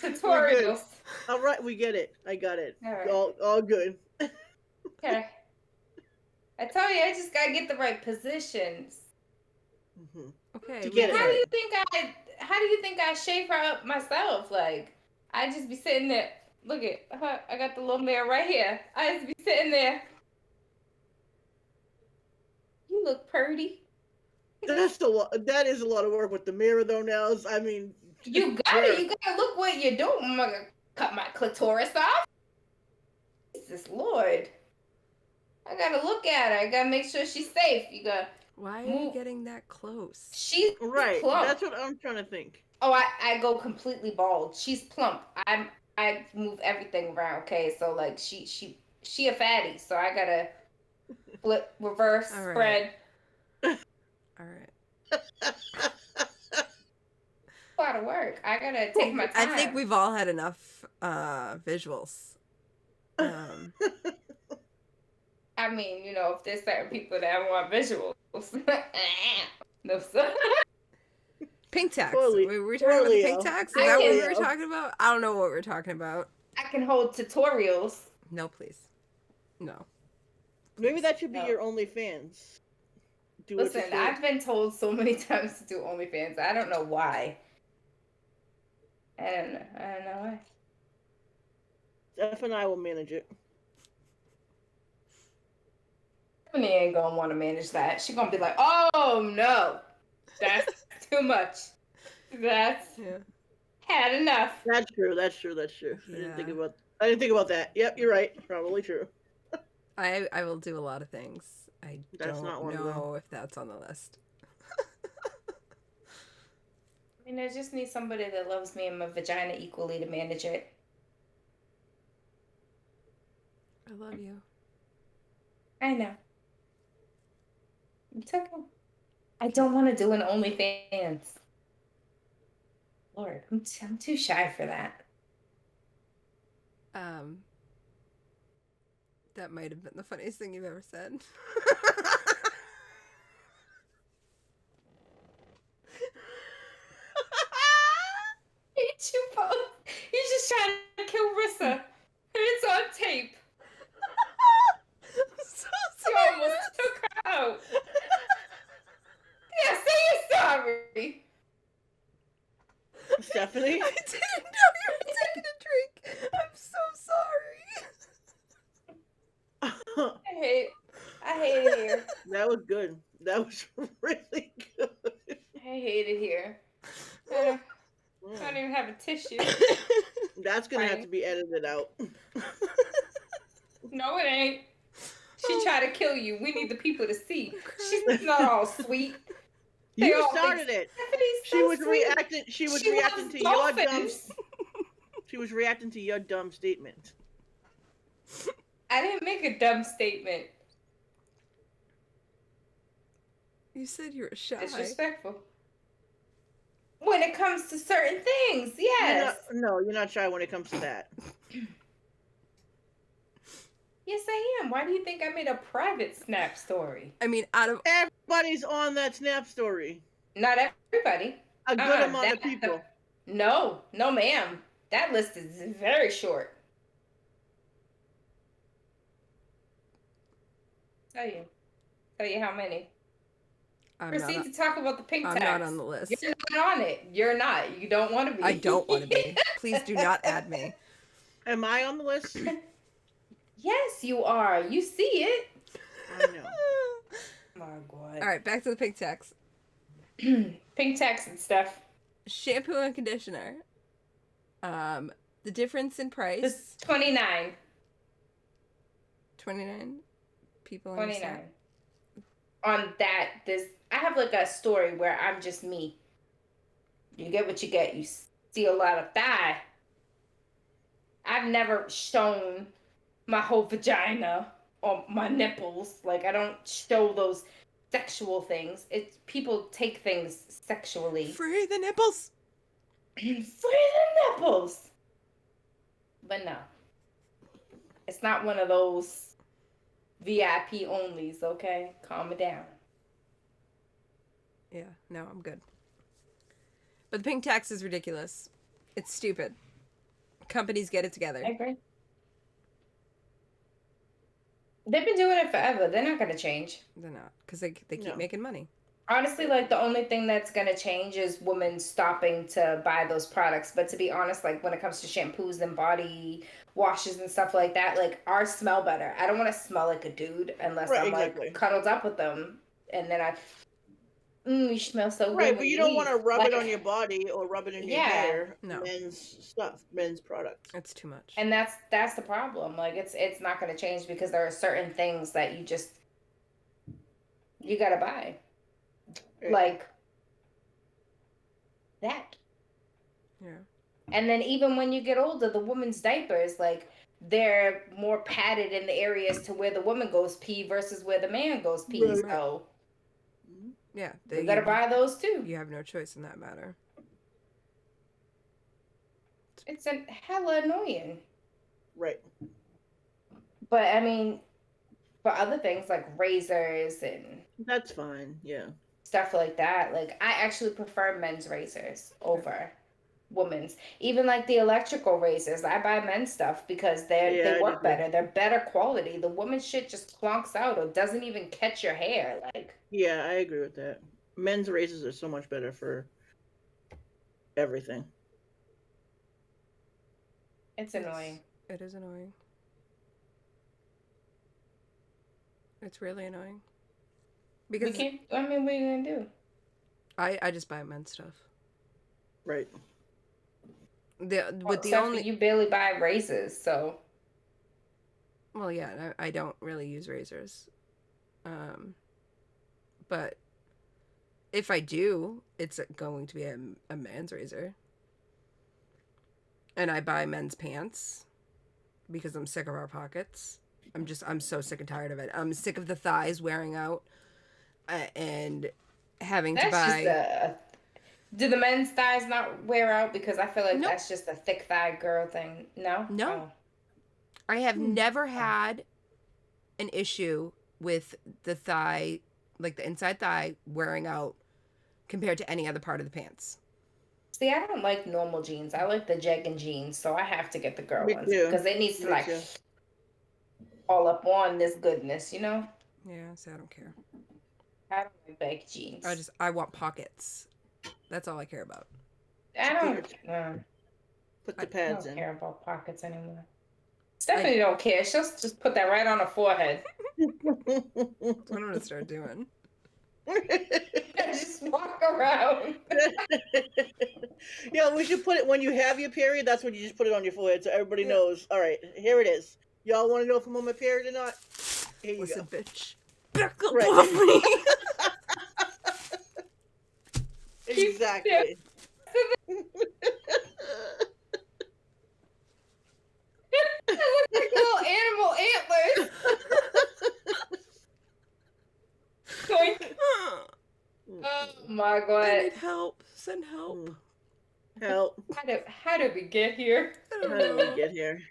Tutorials. All right, we get it. I got it. All right. All good. Okay. I told you, I just gotta get the right positions. hmm Okay. To we get it got How do right. you think I shave her up myself? Like, I just be sitting there. Look at her. I got the little mirror right here. I used to be sitting there. You look pretty. That's a lot. That is a lot of work with the mirror, though. Now, I mean, You got it. where? You gotta look what you're doing. I'm gonna cut my clitoris off. Jesus Lord. I gotta look at her. I gotta make sure she's safe. You gotta Why are you move. getting that close? She's Right. plump. That's what I'm trying to think. Oh, I go completely bald. She's plump. I move everything around. Okay, so like she a fatty. So I gotta flip, reverse, All spread. right. All right. A lot of work. I gotta take my time. I think we've all had enough visuals. I mean, you know, if there's certain people that want visuals, no sir. Pink tax. Poor We were talking about the Leo. pink tax? Is Poor that what we Leo. were talking about? I don't know what we're talking about. I can hold tutorials. No, please. No. Maybe that should be No. your OnlyFans. Do Listen, it to I've been told so many times to do OnlyFans. I don't know why. I don't know why. Steph and I will manage it. Stephanie ain't gonna want to manage that. She's gonna be like, "Oh no, that's too much. That's Yeah. had enough." That's true. That's true. That's true. I Yeah. didn't think about that. Yep, you're right. Probably true. I will do a lot of things. I That's don't not one of them. know if that's on the list. I mean, I just need somebody that loves me and my vagina equally to manage it. I love you. I know. It's okay. I don't want to do an OnlyFans. Lord, I'm too shy for that. That might have been the funniest thing you've ever said. Hate you both. You're just trying to kill Rissa. And it's on tape. I'm so You sorry. almost took her out. Yeah, say you're sorry. Stephanie? I didn't know you were taking a drink. I'm so sorry. I hate it here. That was good. That was really good. I hate it here. I don't even have a tissue. That's gonna have to be edited out. No, it ain't. She tried to kill you. We need the people to see. She's not all sweet. They You all started think it. Stephanie's She so was sweet. reacting. She was She reacting loves to your dumb. dolphins. She was reacting to your dumb statement. I didn't make a dumb statement. You said you were shy. Disrespectful. When it comes to certain things, yes. You're not shy when it comes to that. Yes, I am. Why do you think I made a private Snap story? I mean, out of Everybody's on that Snap story. Not everybody. A good amount of people. No, ma'am. That list is very short. Tell you how many. Proceed to talk about the pink I'm tax. not on the list. You're not on it. You're not. You don't want to be. I don't want to be. Please do not add me. Am I on the list? Yes, you are. You see it. I know. Oh my God. All right, back to the pink tax. Pink tax and stuff. Shampoo and conditioner. The difference in price. It's 29. 29 people. 29. On that, I have like a story where I'm just me. You get what you get. You see a lot of thigh. I've never shown my whole vagina or my nipples. Like, I don't show those sexual things. It's people take things sexually. Free the nipples. Free the nipples. But no. It's not one of those VIP onlys, okay? Calm it down. Yeah, no, I'm good. But the pink tax is ridiculous. It's stupid. Companies get it together. I agree. They've been doing it forever. They're not going to change. They're not, because they keep No. making money. Honestly, like the only thing that's gonna change is women stopping to buy those products. But to be honest, like when it comes to shampoos and body washes and stuff like that, like ours smell better. I don't want to smell like a dude unless Right, I'm like exactly. cuddled up with them, and then you smell so good Right, but when you you don't want leave. to rub it on Like, your body or rub it in your yeah, hair. No, Men's stuff, men's products. it's too much. and that's the problem. Like, it's not gonna change because there are certain things that you gotta buy, Right. like that. Yeah. And then even when you get older, the women's diapers, like they're more padded in the areas to where the woman goes pee versus where the man goes pee. Right. Right. So Mhm. Yeah. you gotta buy those too. You have no choice in that matter. It's a hella annoying. Right. But I mean, for other things like razors and That's fine. Yeah. stuff like that, like I actually prefer men's razors over women's. Even like the electrical razors, I buy men's stuff because they Yeah, I do work too. better. They're better quality. The woman's shit just clonks out or doesn't even catch your hair. Like, Yeah, I agree with that. Men's razors are so much better for everything. it's annoying. It is annoying. It's really annoying. We Because can't. I mean, what are you gonna do? I just buy men's stuff. Right. With the Except for only you barely buy razors, so well, yeah, I don't really use razors. But if I do, it's going to be a man's razor. And I buy men's pants because I'm sick of our pockets. I'm so sick and tired of it. I'm sick of the thighs wearing out and having to that's just buy. a. Do the men's thighs not wear out? Because I feel like Nope. that's just a thick thigh girl thing. No. No. Oh. I have never had an issue with the thigh, like the inside thigh, wearing out compared to any other part of the pants. See, I don't like normal jeans. I like the jegging jeans, so I have to get the girl Me ones too. because it needs to Me like too. all up on this goodness, you know. Yeah, so I don't care. I don't like baggy jeans. I want pockets. That's all I care about. I don't. Put the I pads don't in. care about pockets anymore. Stephanie don't care. She'll just put that right on her forehead. That's what I'm gonna start doing. Just walk around. Yeah, we should put it when you have your period. That's when you just put it on your forehead, so everybody Yeah. knows. All right, here it is. Y'all want to know if I'm on my period or not? Here you Listen, go. bitch. Back up Right. off me. Exactly. It looks like little animal antlers. Doink. Oh my I god. need help. Send help. Help. How did we get here? I don't How did we know. get here?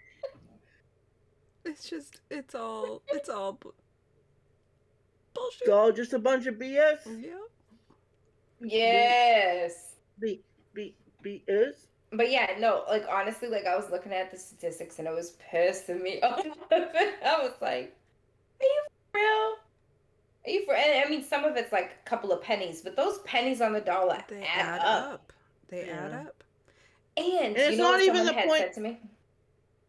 It's all bullshit. It's all just a bunch of BS. Yeah. Yes. BS. But yeah, no, like honestly, like I was looking at the statistics and it was pissing me off. I was like, are you for real? Are you for and I mean some of it's like a couple of pennies, but those pennies on the dollar They add up. They add Yeah. up. And it's you know not what even someone the had point- said to me?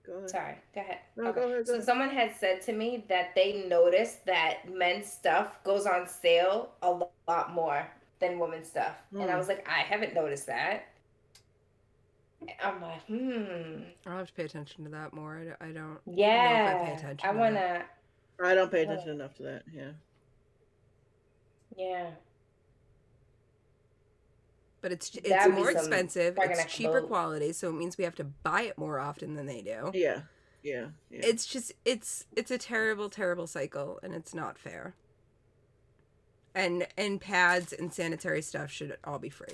Go ahead. Sorry, go ahead. No, Okay. go ahead. Go So ahead. someone had said to me that they noticed that men's stuff goes on sale a lot more than women's stuff. And I was like, I haven't noticed that. I'm like, I'll have to pay attention to that more. I don't Yeah. know if I pay attention I to wanna that. I don't pay attention enough to that. Yeah. Yeah. But it's That'd be more some expensive. friggin' It's cheaper explode. quality, so it means we have to buy it more often than they do. Yeah. Yeah. Yeah. It's just it's a terrible cycle, and it's not fair. And pads and sanitary stuff should all be free.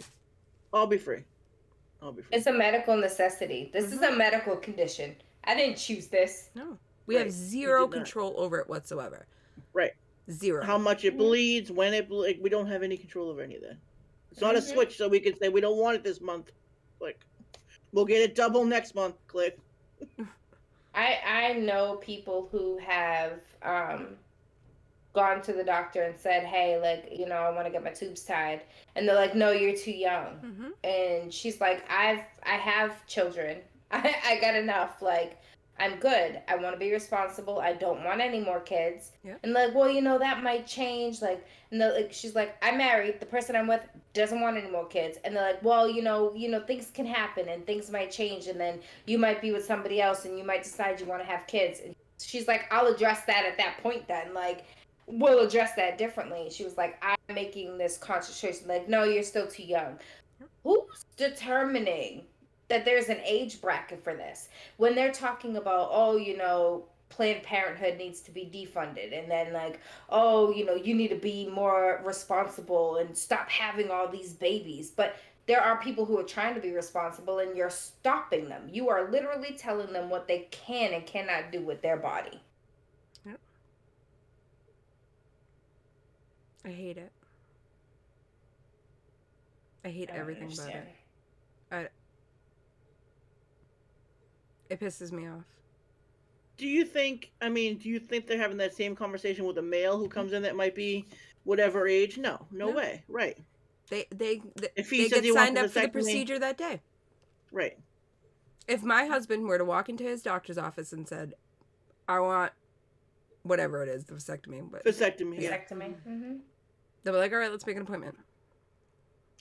I'll be free. I'll be free. It's a medical necessity. This is a medical condition. I didn't choose this. No. We Right. have You zero did not. control over it whatsoever. Right. Zero. How much it bleeds, when it bleeds. We don't have any control over any of that. It's not a switch, so we can say we don't want it this month. Like, we'll get it double next month. Click. I know people who have gone to the doctor and said, hey, like, you know, I want to get my tubes tied. And they're like, no, you're too young. Mm-hmm. And she's like, I have children. I got enough. Like, I'm good. I want to be responsible. I don't want any more kids. Yep. And like, well, you know, that might change. Like, and like, she's like, I'm married. The person I'm with doesn't want any more kids. And they're like, well, you know, things can happen and things might change. And then you might be with somebody else and you might decide you want to have kids. And she's like, I'll address that at that point then. Like, we'll address that differently. She was like, I'm making this conscious choice. Like, no, you're still too young. Who's determining that there's an age bracket for this? When they're talking about, oh, you know, Planned Parenthood needs to be defunded, and then like, oh, you know, you need to be more responsible and stop having all these babies. But there are people who are trying to be responsible and you're stopping them. You are literally telling them what they can and cannot do with their body. Yep. I hate it. I hate everything about it. It pisses me off. Do you think they're having that same conversation with a male who comes in that might be whatever age? No way. Right. They If he they says get he wants signed a up for the vasectomy- procedure that day. Right. If my husband were to walk into his doctor's office and said, I want whatever it is, the vasectomy, but Vasectomy. Yeah. Vasectomy. Mm-hmm. they'll be like, all right, let's make an appointment.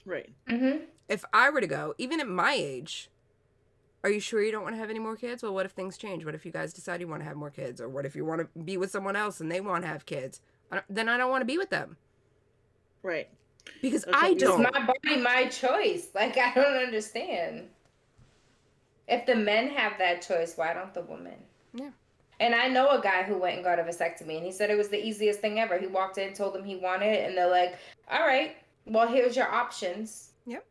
Right. Mm-hmm. If I were to go, even at my age, are you sure you don't want to have any more kids? Well, what if things change? What if you guys decide you want to have more kids? Or what if you want to be with someone else and they want to have kids? Then I don't want to be with them. Right. Because That's I what we- don't. It's my body, my choice. Like, I don't understand. If the men have that choice, why don't the women? Yeah. And I know a guy who went and got a vasectomy, and he said it was the easiest thing ever. He walked in, told them he wanted it, and they're like, all right, well, here's your options. Yep.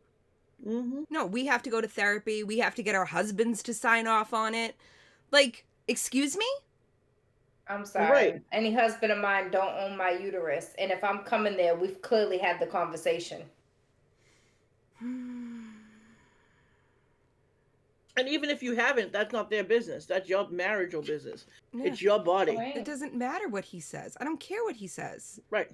Mm-hmm. No, we have to go to therapy. We have to get our husbands to sign off on it. Like, excuse me? I'm sorry. Right. Any husband of mine don't own my uterus. And if I'm coming there, we've clearly had the conversation. And even if you haven't, that's not their business. That's your marital business. Yeah. It's your body. Right. It doesn't matter what he says. I don't care what he says. Right.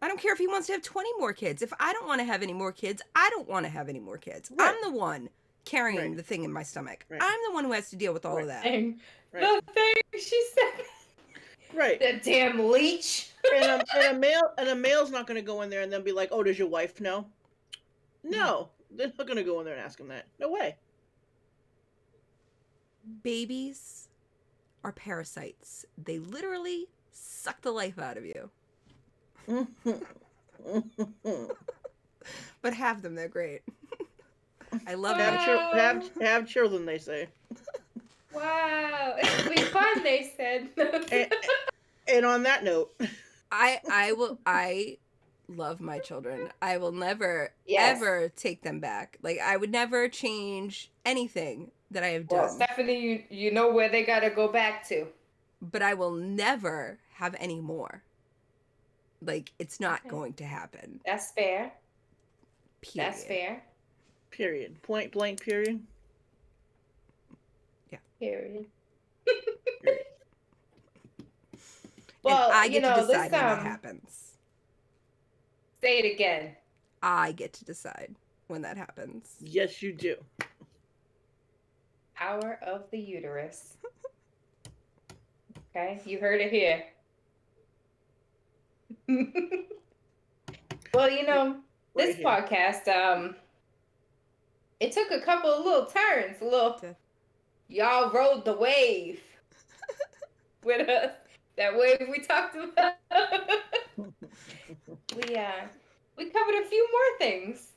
I don't care if he wants to have 20 more kids. If I don't want to have any more kids, I don't want to have any more kids. Right. I'm the one carrying Right. the thing in my stomach. Right. I'm the one who has to deal with all Right. of that. And Right. the thing she said, Right. the damn leech. And a male's not going to go in there and then be like, "Oh, does your wife know?" No, they're not going to go in there and ask him that. No way. Babies are parasites. They literally suck the life out of you. But have them, they're great. I love them. Have children, they say. Wow. It'll be fun, they said. And on that note, I love my children. I will never Yes. ever take them back. Like, I would never change anything that I have Well, done. Stephanie, you know where they got to go back to. But I will never have any more. Like, it's not Okay. going to happen. That's fair. Period. That's fair. period. Point blank, period. Period. And Well, I get you know, to decide this when that happens. say it again. I get to decide when that happens. Yes, you do. Power of the uterus. Okay, you heard it here. Well, you know, Right this here. podcast, it took a couple of little turns. Yeah. Y'all rode the wave with us. That wave we talked about. We covered a few more things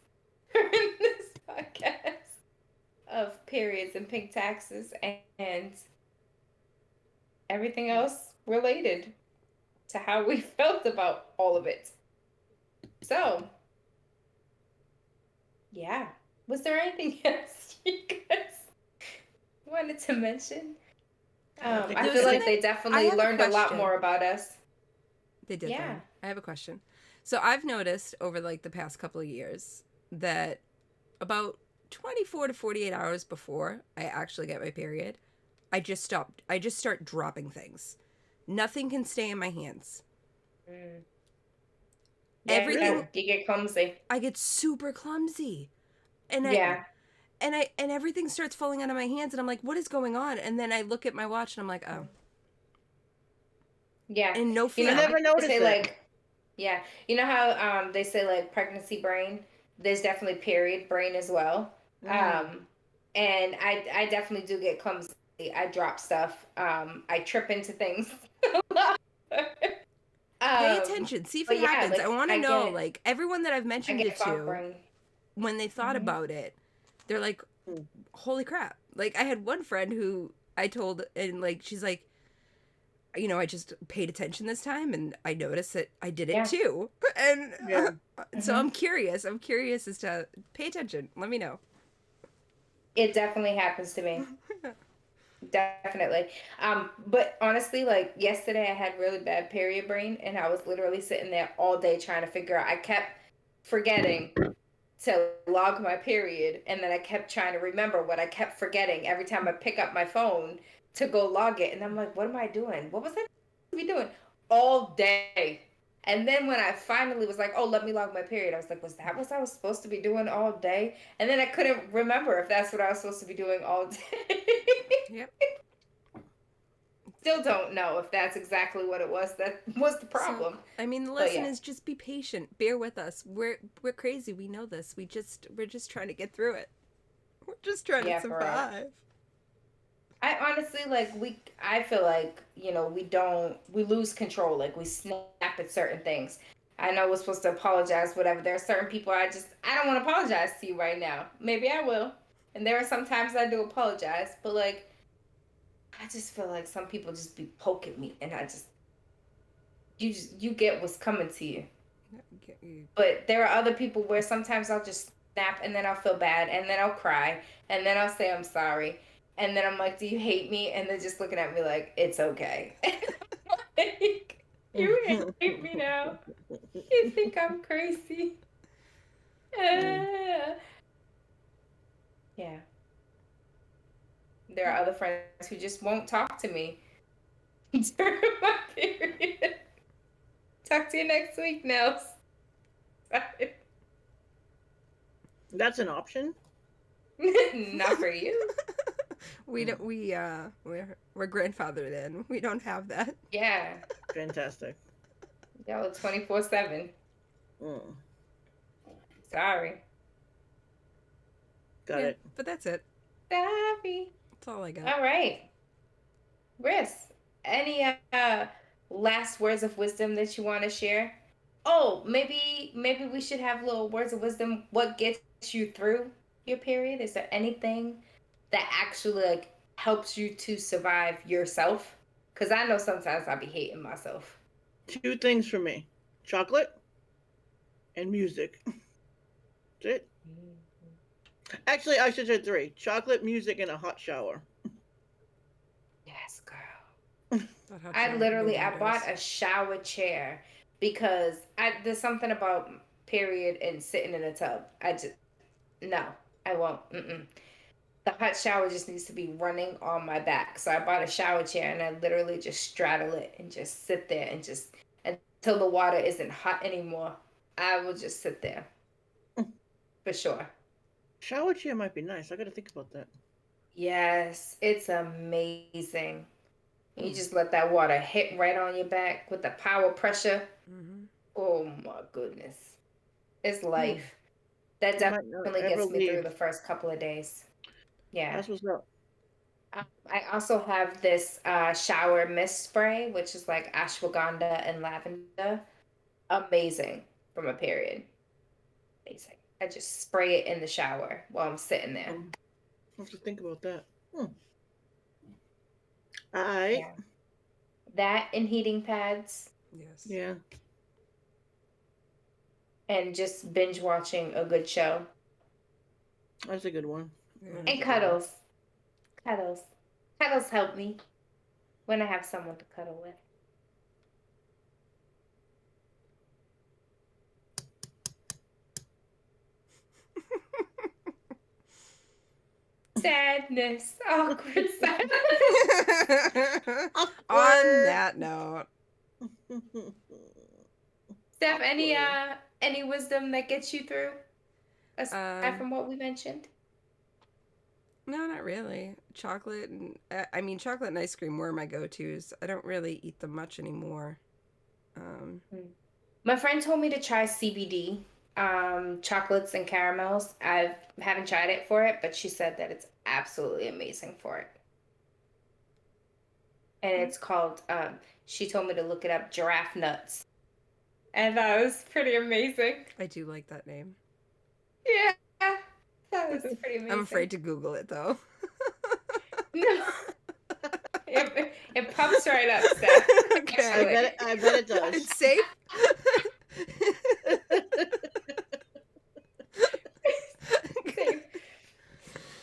in this podcast of periods and pink taxes and everything else related to how we felt about all of it. So, yeah. Was there anything else you guys wanted to mention? I There's feel like something- they I definitely have a learned a lot question. more about us. They did. Yeah. Yeah. I have a question. So I've noticed over like the past couple of years that about 24 to 48 hours before I actually get my period, I just start dropping things. Nothing can stay in my hands. Mm. Yeah, Everything you get clumsy. I get super clumsy. And I Yeah, and everything starts falling out of my hands and I'm like, what is going on? And then I look at my watch and I'm like, oh. yeah. And no You I know, fear. never they noticed say it. like, yeah. You know how they say like pregnancy brain. There's definitely period brain as well. Mm. Um, and I definitely do get clumsy. I drop stuff. I trip into things. Pay um, attention. See if it but yeah, happens. I like want to know, like, everyone that I've I mentioned get it fog to, brain. when they thought Hmm. about it, they're like, Mm. holy crap. Like, I had one friend who I told, and, like, she's like, I just paid attention this time and I noticed that I did it Yeah. too. And Yeah. so Hmm. I'm curious. I'm curious as to pay attention. Let me know. It definitely happens to me. Definitely. But honestly, like yesterday I had really bad period brain and I was literally sitting there all day trying to figure out. I kept forgetting to log my period and then I kept trying to remember what I kept forgetting every time I pick up my phone to go log it. And I'm like, what am I doing? What was I supposed to be doing all day? And then when I finally was like, oh, let me log my period, I was like, was that what I was supposed to be doing all day? And then I couldn't remember if that's what I was supposed to be doing all day. Yep. Still don't know if that's exactly what it was that was the So, problem. I mean, the But lesson yeah, is just be patient. Bear with us. We're crazy. We know this. We're just trying to get through it. We're just trying to yeah, for real. survive. I honestly like I feel like, we lose control, like we snap at certain things. I know we're supposed to apologize, whatever. There are certain people I don't want to apologize to you right now. Maybe I will. And there are some times I do apologize, but like I just feel like some people just be poking me and you get what's coming to you. But there are other people where sometimes I'll just snap and then I'll feel bad and then I'll cry and then I'll say I'm sorry. And then I'm like, do you hate me? And they're just looking at me like, it's okay. Like, you hate me now. You think I'm crazy. Mm. Uh, yeah. There are other friends who just won't talk to me during my period. Talk to you next week, Nels. That's an option. Not for you. We don't. We're grandfathered in. We don't have that. Yeah. Fantastic. Y'all 24/7. Mm. Sorry. Got Yeah, it. but that's it. Sorry. That's all I got. All right. Riss, any last words of wisdom that you want to share? Oh, maybe we should have little words of wisdom. What gets you through your period? Is there anything that actually like helps you to survive yourself? Because I know sometimes I be hating myself. Two things for me: chocolate and music. That's it. Actually, I should say three: chocolate, music, and a hot shower. Yes, girl. That hot I shower can do literally I bought wonders. a shower chair because there's something about period and sitting in a tub. I just no, I won't. Mm-mm. The hot shower just needs to be running on my back. So I bought a shower chair and I literally just straddle it and just sit there and just until the water isn't hot anymore. I will just sit there for sure. Shower chair might be nice. I got to think about that. Yes, it's amazing. You Hmm. just let that water hit right on your back with the power pressure. Mm-hmm. Oh my goodness. It's Hmm. life. That I might not definitely ever gets me through leave. the first couple of days. Yeah. That's what's up. I also have this shower mist spray, which is like ashwagandha and lavender. Amazing from a period. Amazing. I just spray it in the shower while I'm sitting there. I have to think about that. Hmm. I Yeah. That and heating pads Yes. yeah. and just binge watching a good show. That's a good one. Yeah, That And is a good one. cuddles. Cuddles. Cuddles help me when I have someone to cuddle with. Sadness. Awkward silence. On that note. Steph, any wisdom that gets you through aside Um, from what we mentioned? no, not really. Chocolate and I mean, chocolate and ice cream were my go-tos. I don't really eat them much anymore. Um, My friend told me to try CBD, chocolates and caramels. I haven't tried it for it, but she said that it's absolutely amazing for it. And it's called, she told me to look it up, giraffe nuts. And that was pretty amazing. I do like that name. Yeah, that was pretty amazing. I'm afraid to Google it though. No, it pops right up, Steph. Okay. I bet it does. It's safe.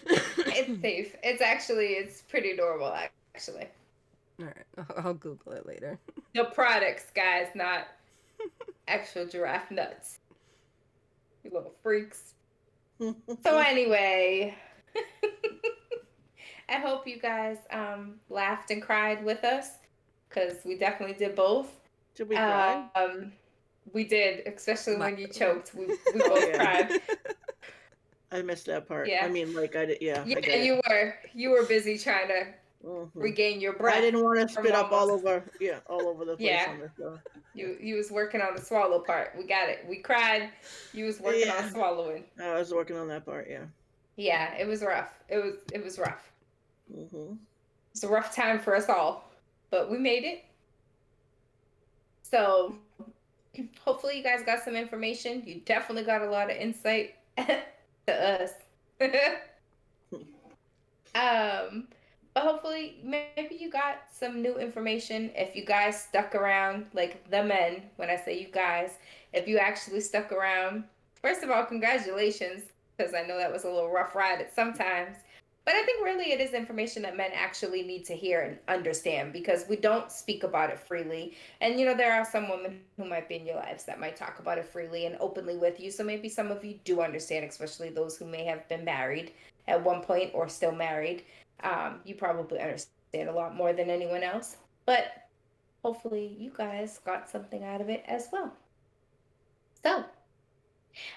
Safe. It's safe. It's pretty normal, actually. All right, I'll Google it later. The products, guys, not actual giraffe nuts. You little freaks. So anyway, I hope you guys laughed and cried with us, because we definitely did both. Did we cry? We did, especially when you choked. We Oh, both yeah. cried. I missed that part. Yeah. I mean, like I did. Yeah. Yeah, I did. you were busy trying to Mhm. regain your breath. I didn't want to from spit up all almost- over. Yeah, all over the place Yeah. on this. You was working on the swallow part. We got it. We cried. You was working Yeah. on swallowing. I was working on that part. Yeah. Yeah, it was rough. It was rough. Mm-hmm. It's a rough time for us all, but we made it. So hopefully you guys got some information. You definitely got a lot of insight to us. But hopefully maybe you got some new information if you guys stuck around, like the men. When I say you guys, if you actually stuck around, first of all, congratulations, because I know that was a little rough ride at sometimes. But I think really it is information that men actually need to hear and understand, because we don't speak about it freely. And there are some women who might be in your lives that might talk about it freely and openly with you. So maybe some of you do understand, especially those who may have been married at one point or still married. You probably understand a lot more than anyone else. But hopefully you guys got something out of it as well. So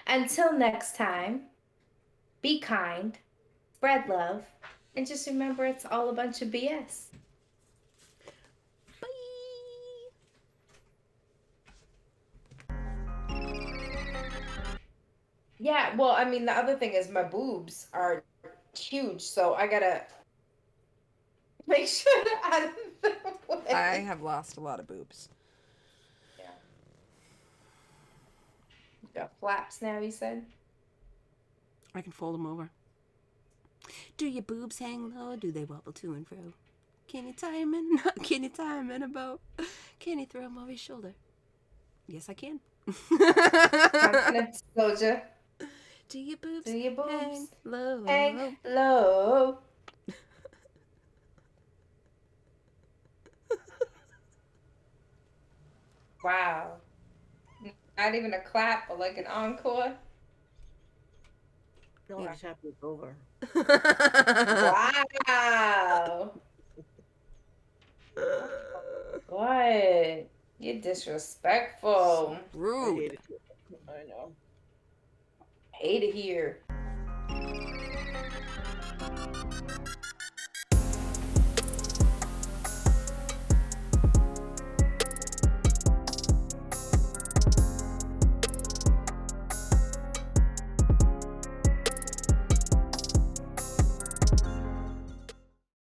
until next time, be kind, spread love, and just remember it's all a bunch of BS. Yeah, well, I mean, the other thing is my boobs are huge, so I gotta make sure they're out of the way. I have lost a lot of boobs. Yeah. You got flaps now, you said? I can fold them over. Do your boobs hang low? Do they wobble to and fro? Can you tie 'em in? Can you tie 'em in a bow? Can you throw 'em over your shoulder? Yes, I can. Confident soldier. Do your boobs, Do your boobs hang low? hang low? Wow. Not even a clap, but like an encore. No, I'm just happy it's over. Wow. What? You're disrespectful. I Rude. hate it. I know. Hate it here.